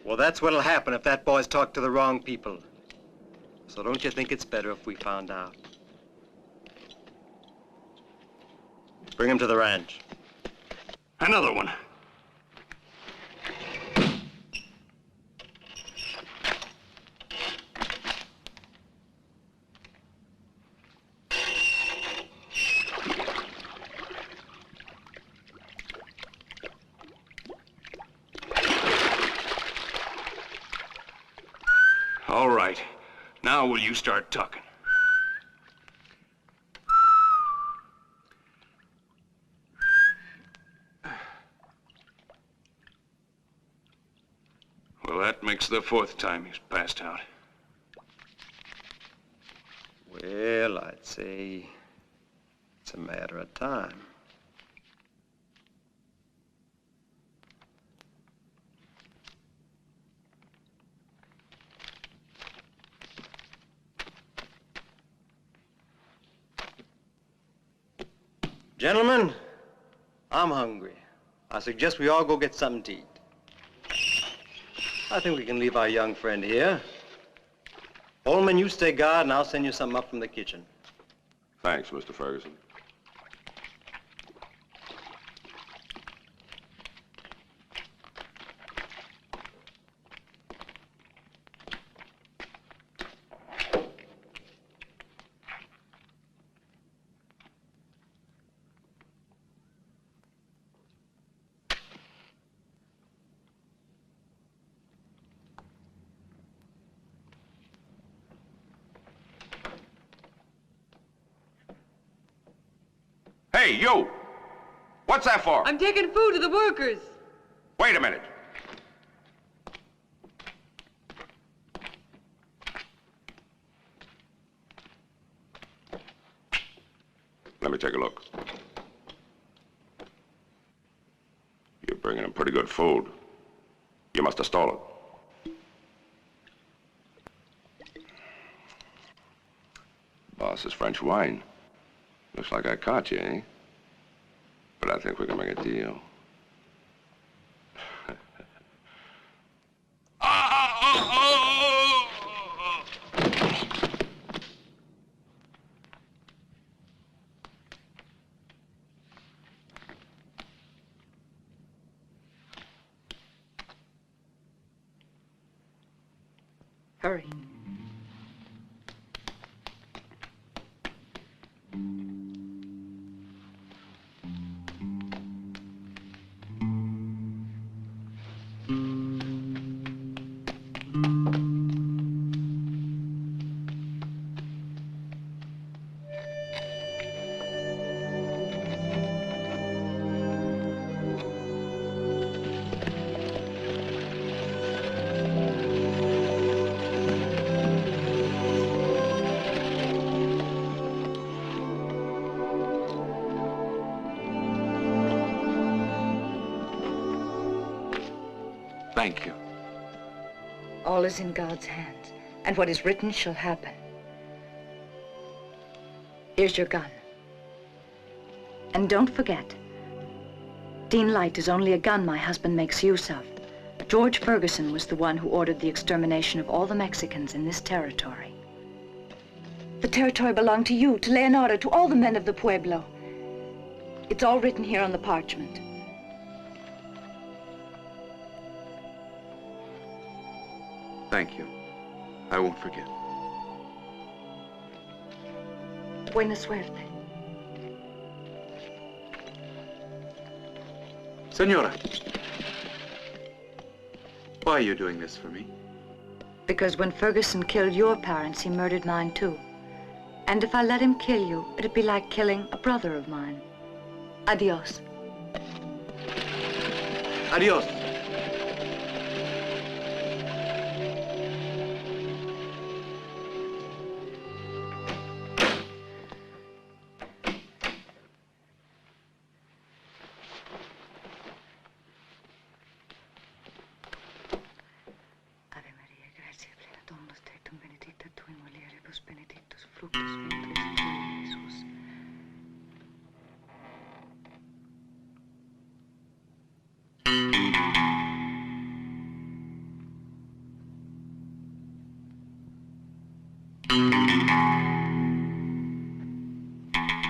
Well, that's what'll happen if that boy's talked to the wrong people. So don't you think it's better if we found out? Bring him to the ranch. Another one. All right. Now will you start talking? Well, that makes the fourth time he's passed out. Well, I'd say it's a matter of time. Gentlemen, I'm hungry. I suggest we all go get something to eat. I think we can leave our young friend here. Holman, you stay guard, and I'll send you something up from the kitchen. Thanks, Mr. Ferguson. Hey, you! What's that for? I'm taking food to the workers. Wait a minute. Let me take a look. You're bringing them pretty good food. You must have stolen it. Boss's French wine. Looks like I caught you, eh? But I think we can make a deal. Hurry. Thank you. All is in God's hands, and what is written shall happen. Here's your gun. And don't forget, Dean Light is only a gun my husband makes use of. George Ferguson was the one who ordered the extermination of all the Mexicans in this territory. The territory belonged to you, to Leonardo, to all the men of the Pueblo. It's all written here on the parchment. Thank you. I won't forget. Buena suerte. Senora, why are you doing this for me? Because when Ferguson killed your parents, he murdered mine too. And if I let him kill you, it'd be like killing a brother of mine. Adios. Adios.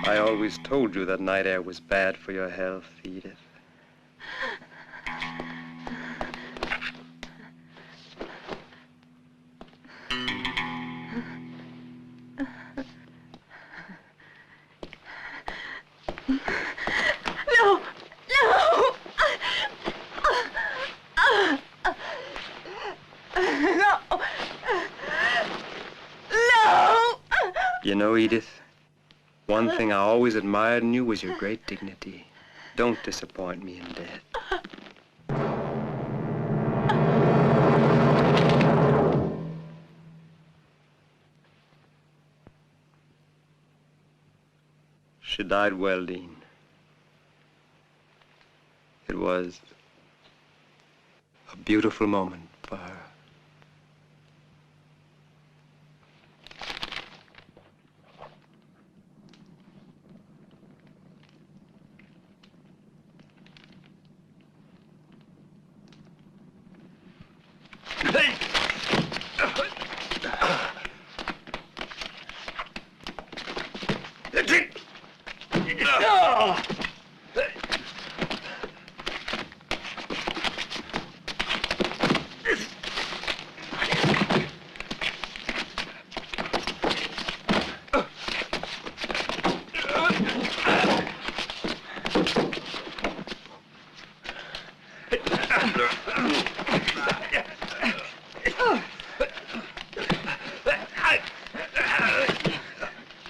I always told you that night air was bad for your health, Edith. No! No! No! No! You know, Edith, one thing I always admired in you was your great dignity. Don't disappoint me in death. She died well, Dean. It was a beautiful moment for her.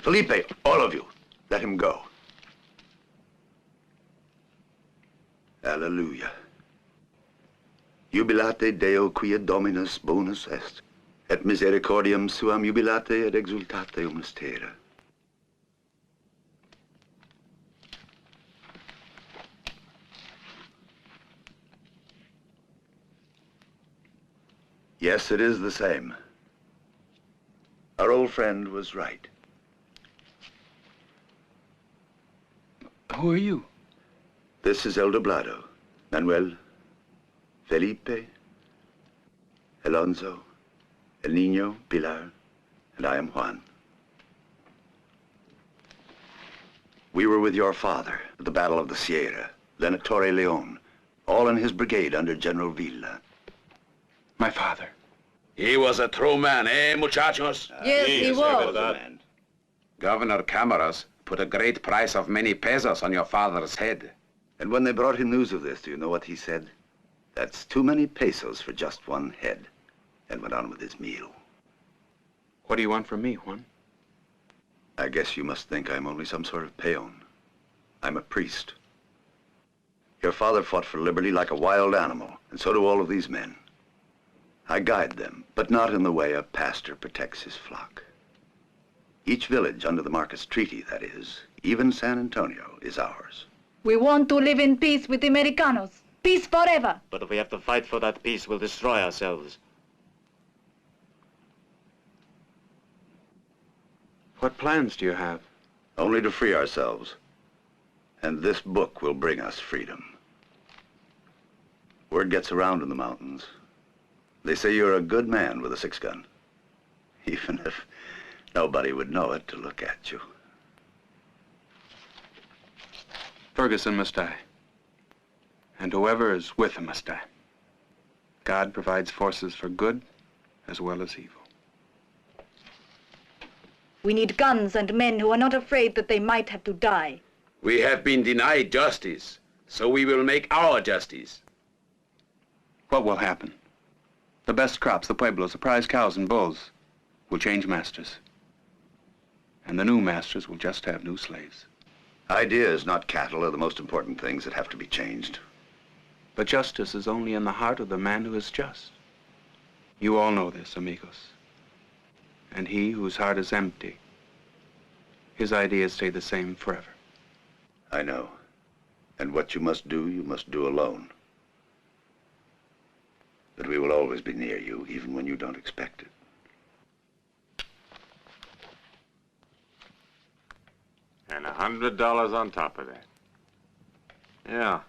Felipe, all of you, let him go. Alleluia. Jubilate Deo quia Dominus bonus est, et misericordiam suam jubilate et exultate mystera. Yes, it is the same. Our old friend was right. Who are you? This is El Doblado, Manuel, Felipe, Alonso, El Niño, Pilar, and I am Juan. We were with your father at the Battle of the Sierra, then at Torre Leon, all in his brigade under General Villa. My father. He was a true man, eh, muchachos? Yes, he was. Governor Camaras put a great price of many pesos on your father's head. And when they brought him news of this, do you know what he said? That's too many pesos for just one head. And went on with his meal. What do you want from me, Juan? I guess you must think I'm only some sort of peon. I'm a priest. Your father fought for liberty like a wild animal, and so do all of these men. I guide them, but not in the way a pastor protects his flock. Each village under the Marcus Treaty, that is, even San Antonio, is ours. We want to live in peace with the Americanos. Peace forever. But if we have to fight for that peace, we'll destroy ourselves. What plans do you have? Only to free ourselves. And this book will bring us freedom. Word gets around in the mountains. They say you're a good man with a 6-gun. Even if nobody would know it to look at you. Ferguson must die. And whoever is with him must die. God provides forces for good as well as evil. We need guns and men who are not afraid that they might have to die. We have been denied justice, so we will make our justice. What will happen? The best crops, the pueblos, the prize cows and bulls will change masters. And the new masters will just have new slaves. Ideas, not cattle, are the most important things that have to be changed. But justice is only in the heart of the man who is just. You all know this, amigos. And he whose heart is empty, his ideas stay the same forever. I know. And what you must do alone. But we will always be near you, even when you don't expect it. And $100 on top of that. Yeah.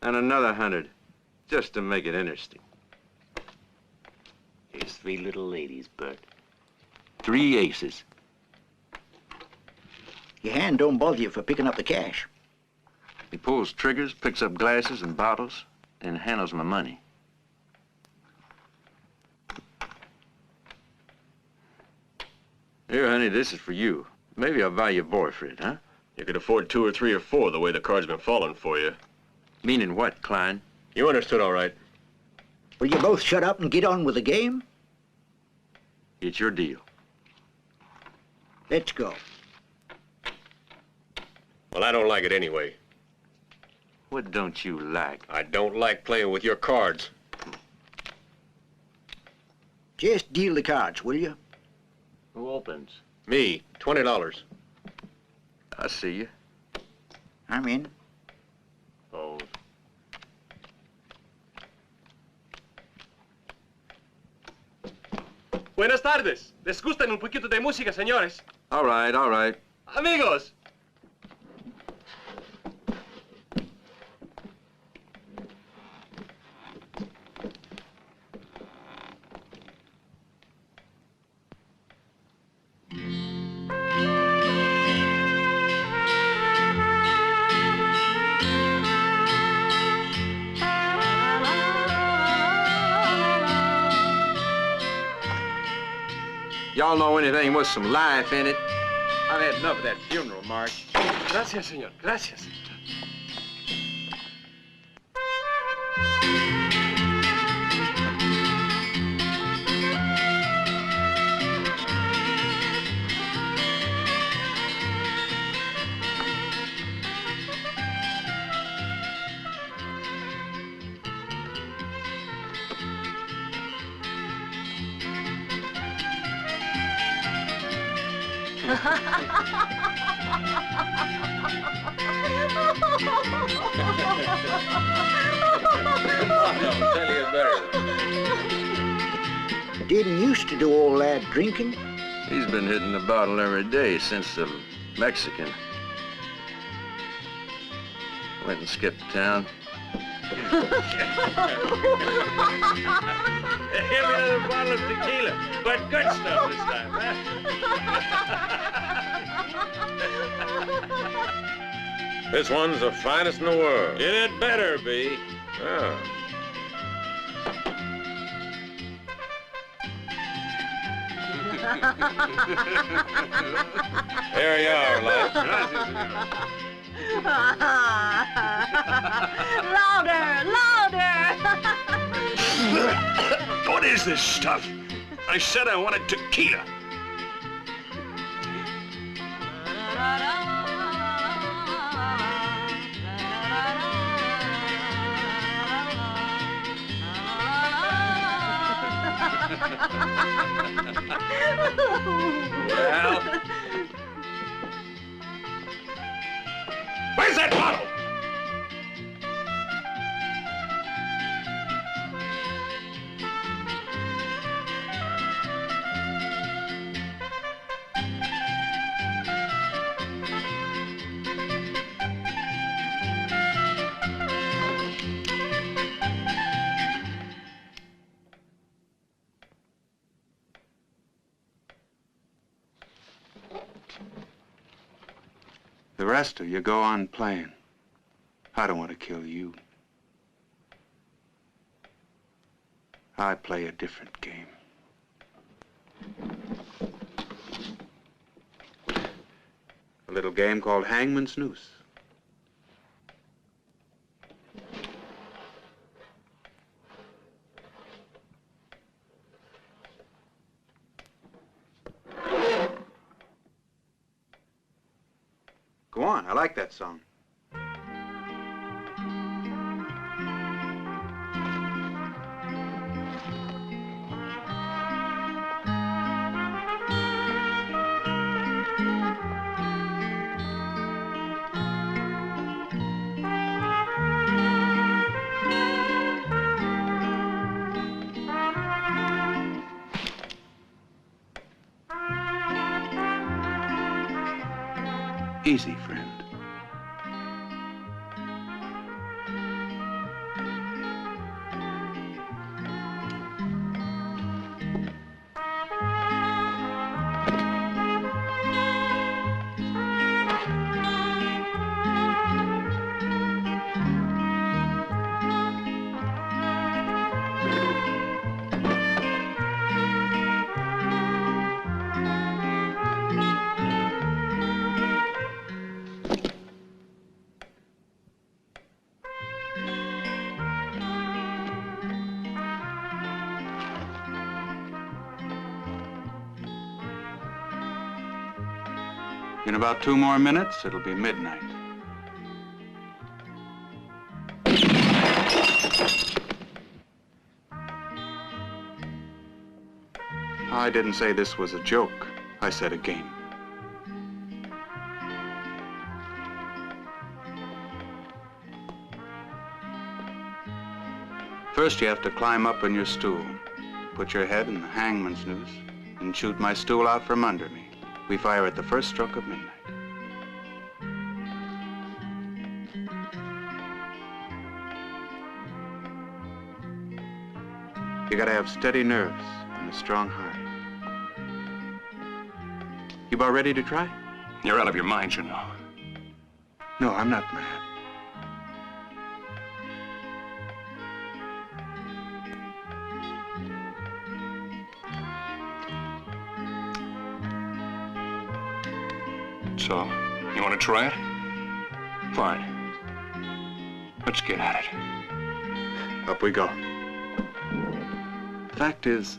And another 100, just to make it interesting. Here's 3 little ladies, Bert. 3 aces. Your hand don't bother you for picking up the cash. He pulls triggers, picks up glasses and bottles, then handles my money. Here, honey, this is for you. Maybe I'll buy you a boyfriend, huh? You could afford 2 or 3 or 4 the way the card's been falling for you. Meaning what, Klein? You understood all right. Will you both shut up and get on with the game? It's your deal. Let's go. Well, I don't like it anyway. What don't you like? I don't like playing with your cards. Just deal the cards, will you? Who opens? Me. $20. I see you. I'm in. Oh. Buenas tardes. ¿Les gustan un poquito de música, señores? All right, all right. Amigos. Y'all know anything with some life in it? I've had enough of that funeral march. Gracias, señor. Gracias. Didn't used to do all that drinking. He's been hitting the bottle every day since the Mexican went and skipped town. Give me another bottle of tequila, but good stuff this time, huh? This one's the finest in the world. It had better be. Yeah. Here you are, lad. Louder, louder! What is this stuff? I said I wanted tequila. Well, where's that bottle? The rest of you go on playing. I don't want to kill you. I play a different game. A little game called Hangman's Noose. Go on, I like that song. Easy, friend. In about 2 more minutes, it'll be midnight. I didn't say this was a joke. I said a game. First, you have to climb up on your stool, put your head in the hangman's noose, and shoot my stool out from under me. We fire at the first stroke of midnight. You gotta have steady nerves and a strong heart. You about ready to try? You're out of your mind, you know. No, I'm not mad. So, you want to try it? Fine. Let's get at it. Up we go. Fact is,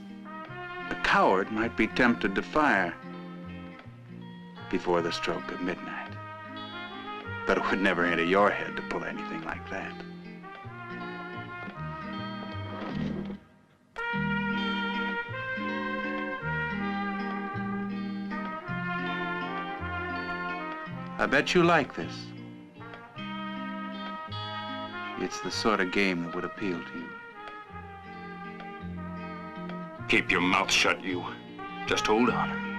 a coward might be tempted to fire before the stroke of midnight. But it would never enter your head to pull anything like that. I bet you like this. It's the sort of game that would appeal to you. Keep your mouth shut, you. Just hold on.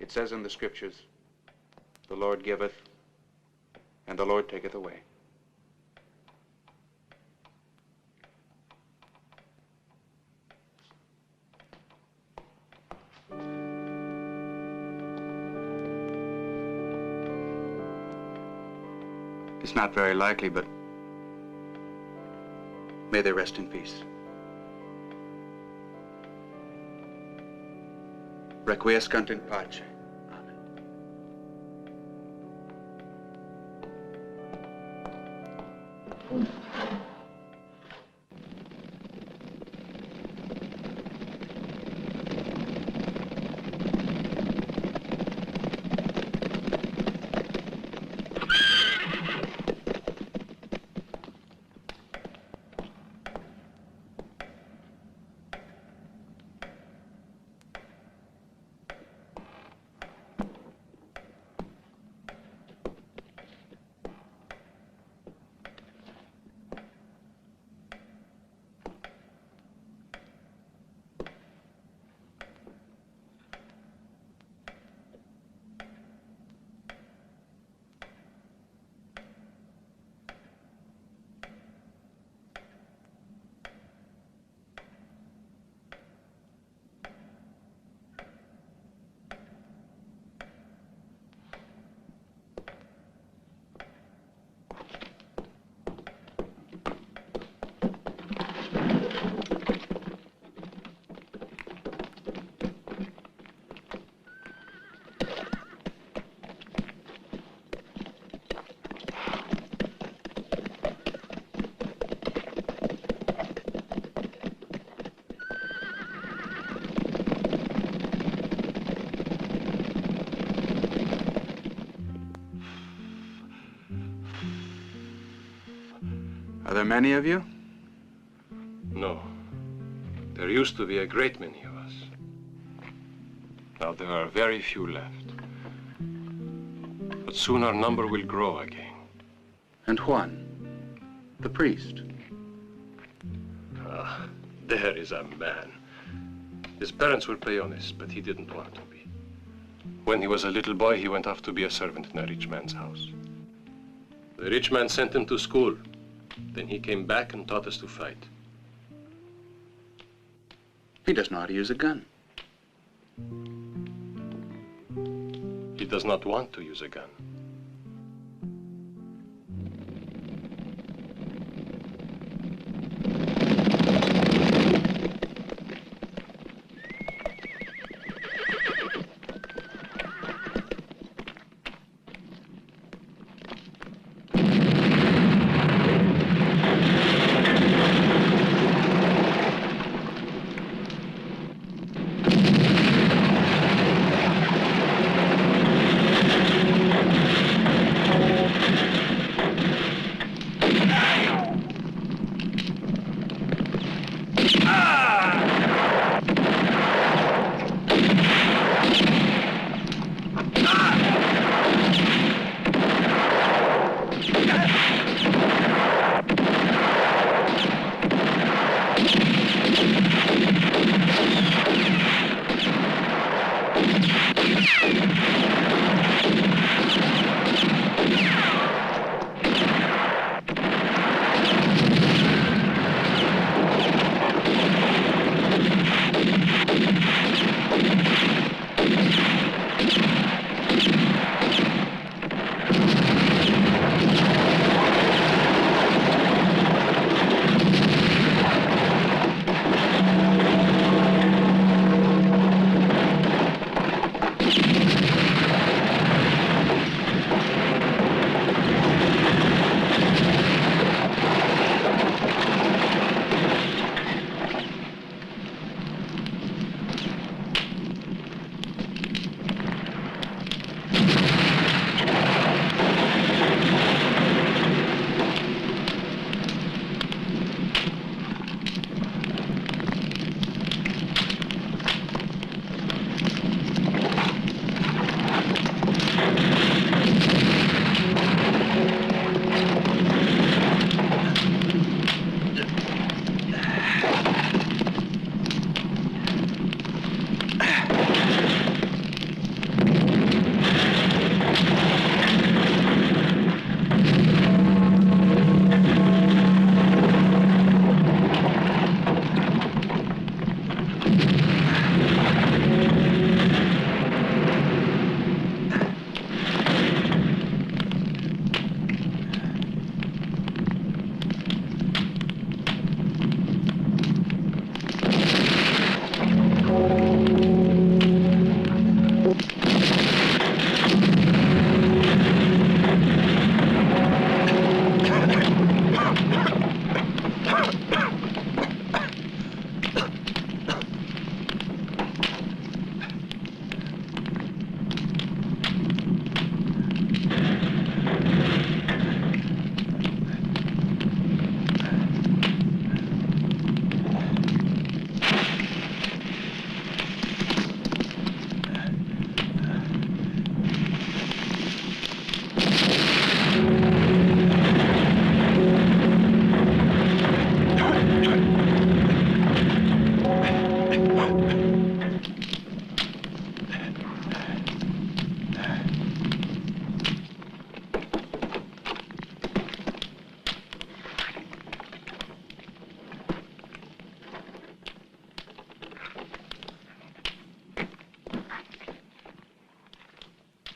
It says in the scriptures, the Lord giveth, and the Lord taketh away. It's not very likely, but may they rest in peace. Requiescant in pace. Are there many of you? No. There used to be a great many of us. Now there are very few left. But soon our number will grow again. And Juan, the priest. There is a man. His parents were peones, but he didn't want to be. When he was a little boy, he went off to be a servant in a rich man's house. The rich man sent him to school. Then he came back and taught us to fight. He doesn't know how to use a gun. He does not want to use a gun.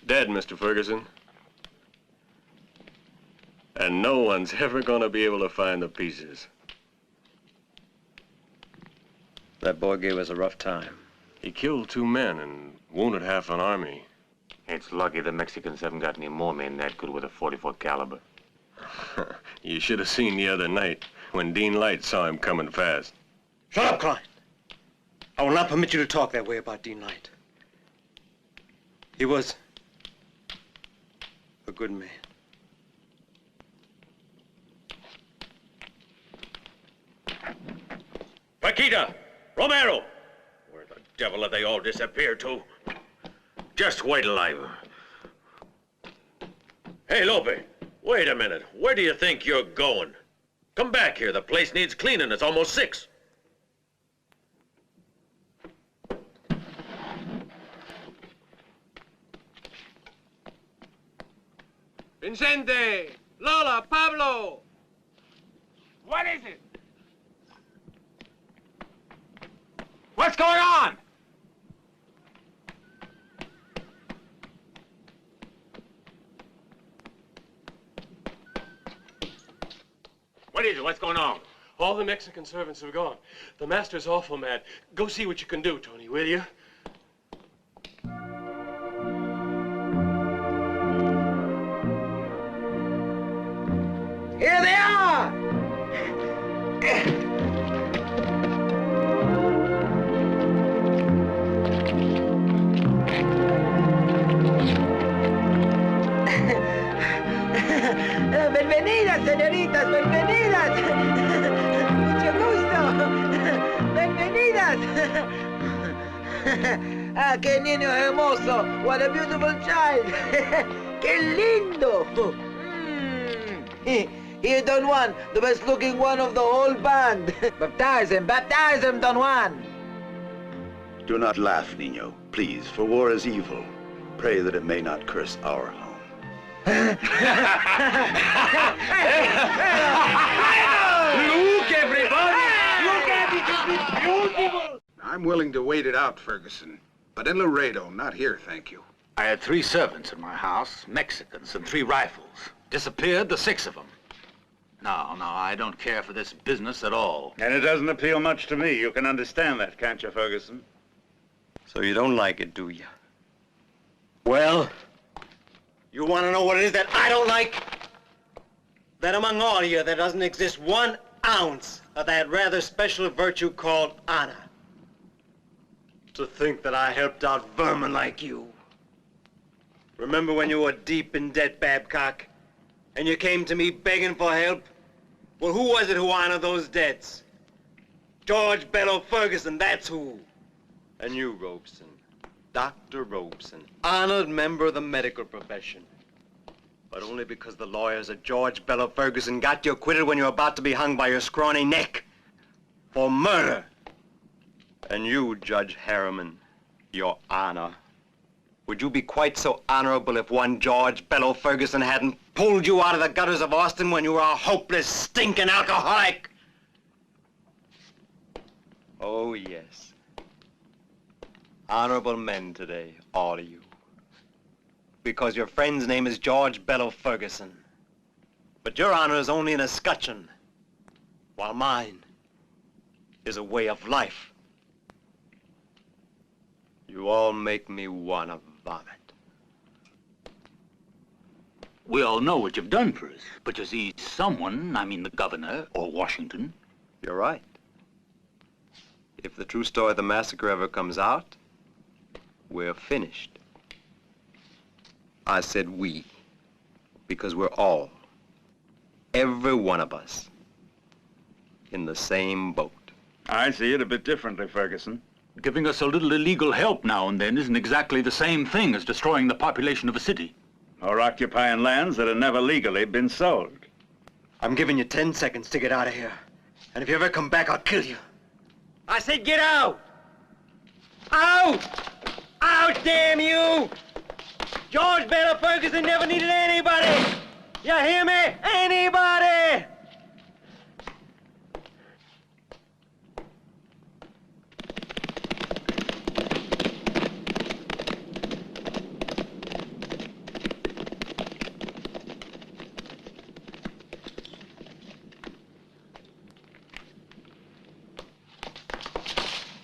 Dead, Mr. Ferguson. And no one's ever gonna be able to find the pieces. That boy gave us a rough time. He killed 2 men and wounded half an army. It's lucky the Mexicans haven't got any more men that good with a 44 caliber. You should have seen the other night when Dean Light saw him coming fast. Shut up, Klein. I will not permit you to talk that way about Dean Light. He was a good man. Paquita! Romero! Where the devil have they all disappeared to? Just wait till I... Hey, Lope, wait a minute. Where do you think you're going? Come back here. The place needs cleaning. It's almost 6. Vincente! Lola! Pablo! What is it? What's going on? What is it? What's going on? All the Mexican servants have gone. The master's awful mad. Go see what you can do, Tony, will you? Here they are! Bienvenidas, señoritas, bienvenidas. Mucho gusto. Bienvenidas. Ah, qué niño hermoso. What a beautiful child. Qué lindo. Here, Don Juan, the best looking one of the whole band. Baptize him, Don Juan. Do not laugh, Nino, please, for war is evil. Pray that it may not curse our home. Look, everybody! Look at it, it's beautiful! I'm willing to wait it out, Ferguson. But in Laredo, not here, thank you. I had 3 servants in my house, Mexicans, and 3 rifles. Disappeared, the 6 of them. No, I don't care for this business at all. And it doesn't appeal much to me. You can understand that, can't you, Ferguson? So you don't like it, do you? Well, you want to know what it is that I don't like? That among all of you, there doesn't exist 1 ounce of that rather special virtue called honor. To think that I helped out vermin like you. Remember when you were deep in debt, Babcock, and you came to me begging for help? Well, who was it who honored those debts? George Bello Ferguson, that's who. And you, Robeson, Dr. Robeson, honored member of the medical profession. But only because the lawyers at George Bello Ferguson got you acquitted when you were about to be hung by your scrawny neck for murder. And you, Judge Harriman, your honor. Would you be quite so honorable if one George Bello Ferguson hadn't pulled you out of the gutters of Austin when you were a hopeless, stinking alcoholic? Oh, yes. Honorable men today, all of you. Because your friend's name is George Bello Ferguson. But your honor is only an escutcheon, while mine is a way of life. You all make me wanna vomit. We all know what you've done for us, but you see, someone, I mean the governor or Washington. You're right. If the true story of the massacre ever comes out, we're finished. I said we, because we're all, every one of us, in the same boat. I see it a bit differently, Ferguson. Giving us a little illegal help now and then isn't exactly the same thing as destroying the population of a city. Or occupying lands that have never legally been sold. I'm giving you 10 seconds to get out of here. And if you ever come back, I'll kill you. I said get out! Out! Out, damn you! George Bello Ferguson never needed anybody! You hear me? Anybody!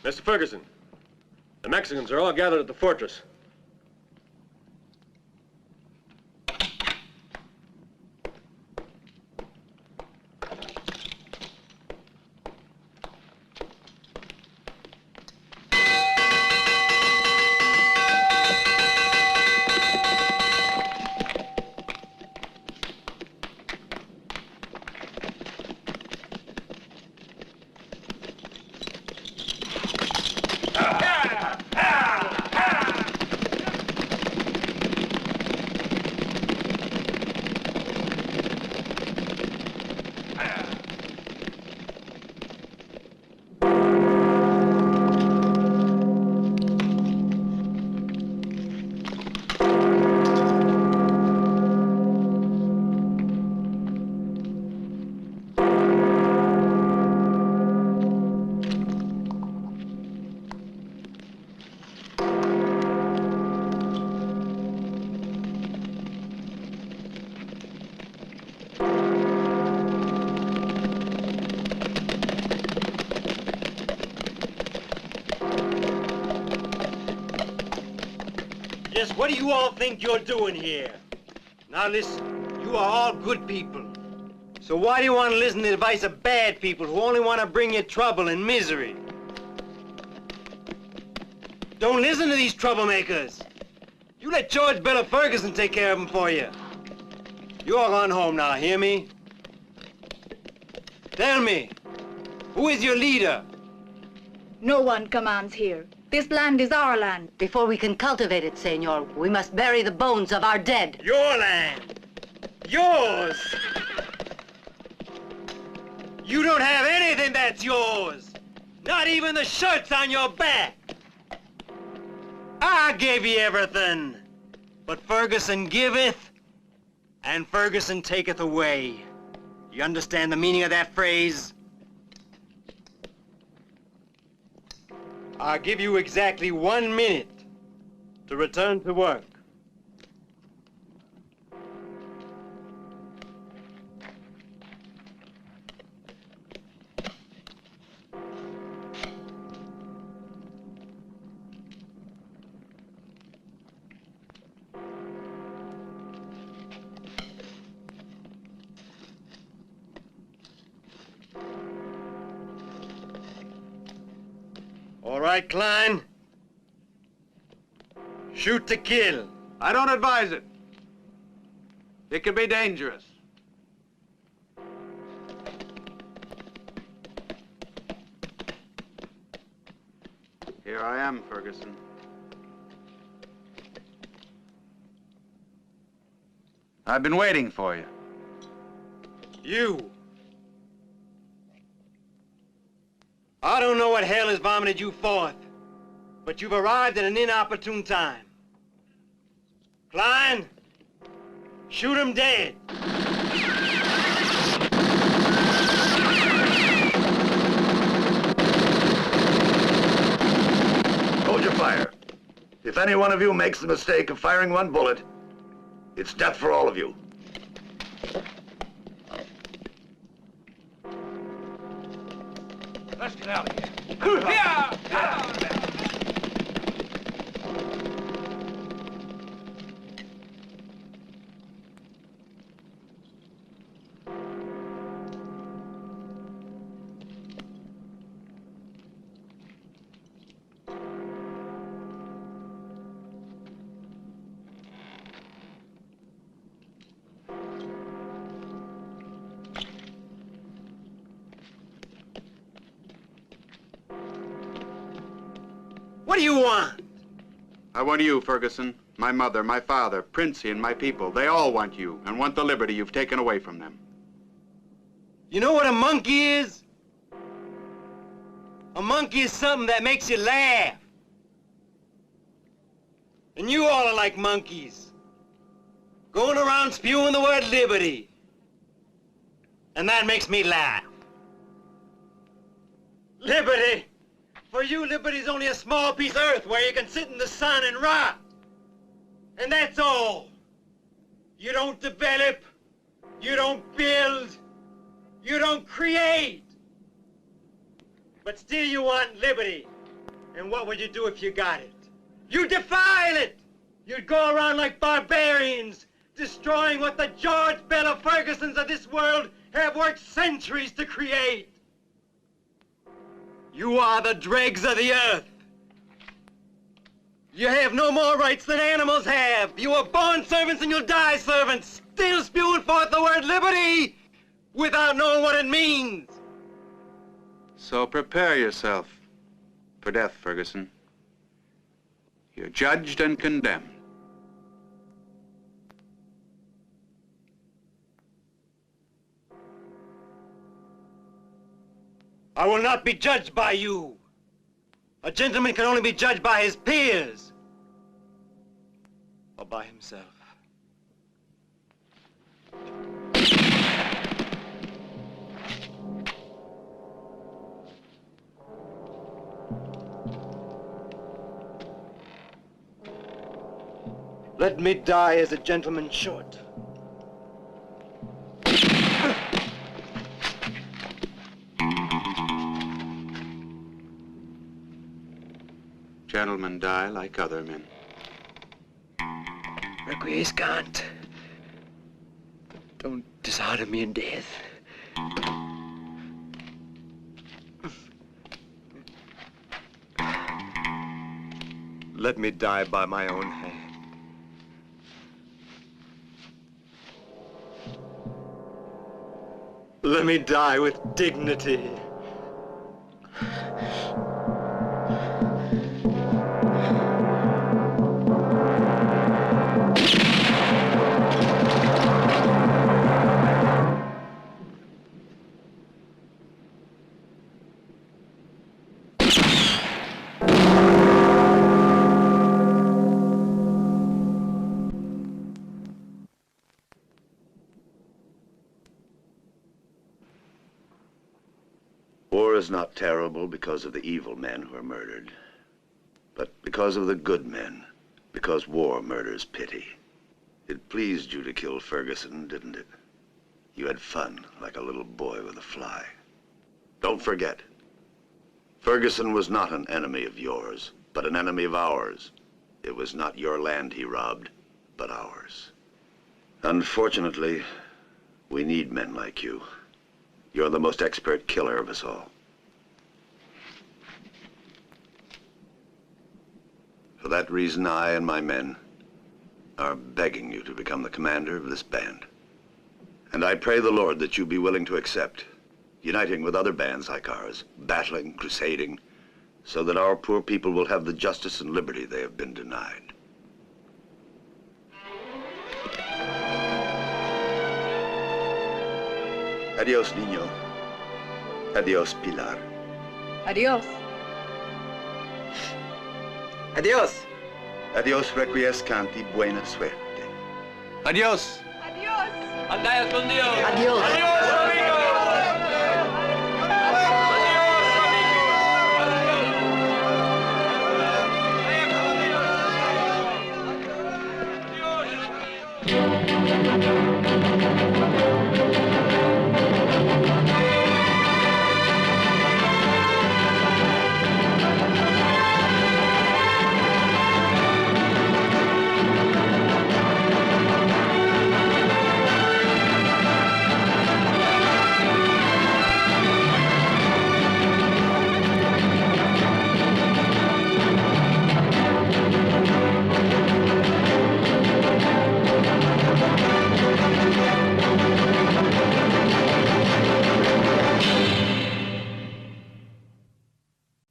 Mr. Ferguson, the Mexicans are all gathered at the fortress. Just what do you all think you're doing here? Now listen, you are all good people. So why do you want to listen to the advice of bad people who only want to bring you trouble and misery? Don't listen to these troublemakers. You let George Bella Ferguson take care of them for you. You all gone home now, hear me? Tell me, who is your leader? No one commands here. This land is our land. Before we can cultivate it, senor, we must bury the bones of our dead. Your land. Yours. You don't have anything that's yours. Not even the shirts on your back. I gave you everything. But Ferguson giveth, and Ferguson taketh away. You understand the meaning of that phrase? I'll give you exactly 1 minute to return to work. All right, Klein. Shoot to kill. I don't advise it. It can be dangerous. Here I am, Ferguson. I've been waiting for you. You. I don't know what hell has vomited you forth, but you've arrived at an inopportune time. Klein, shoot him dead. Hold your fire. If any one of you makes the mistake of firing one bullet, it's death for all of you. Let's get out of here. Yeah! What do you want? I want you, Ferguson, my mother, my father, Princey, and my people. They all want you and want the liberty you've taken away from them. You know what a monkey is? A monkey is something that makes you laugh. And you all are like monkeys, going around spewing the word liberty. And that makes me laugh. Liberty! For you, liberty's only a small piece of earth where you can sit in the sun and rot. And that's all. You don't develop, you don't build, you don't create. But still you want liberty. And what would you do if you got it? You'd defile it! You'd go around like barbarians, destroying what the George Bella Fergusons of this world have worked centuries to create. You are the dregs of the earth. You have no more rights than animals have. You were born servants and you'll die servants, still spewing forth the word liberty without knowing what it means. So prepare yourself for death, Ferguson. You're judged and condemned. I will not be judged by you. A gentleman can only be judged by his peers. Or by himself. Let me die as a gentleman should. Gentlemen die like other men. Requiescant. Don't dishonor me in death. Let me die by my own hand. Let me die with dignity. War is not terrible because of the evil men who are murdered, but because of the good men, because war murders pity. It pleased you to kill Ferguson, didn't it? You had fun, like a little boy with a fly. Don't forget, Ferguson was not an enemy of yours, but an enemy of ours. It was not your land he robbed, but ours. Unfortunately, we need men like you. You're the most expert killer of us all. For that reason, I and my men are begging you to become the commander of this band. And I pray the Lord that you be willing to accept, uniting with other bands like ours, battling, crusading, so that our poor people will have the justice and liberty they have been denied. Adios, niño. Adios, Pilar. Adios. Adios. Adios, Requiescant y buena suerte. Adios. Adios. Andaya con Dios. Adios. Adios, Adios.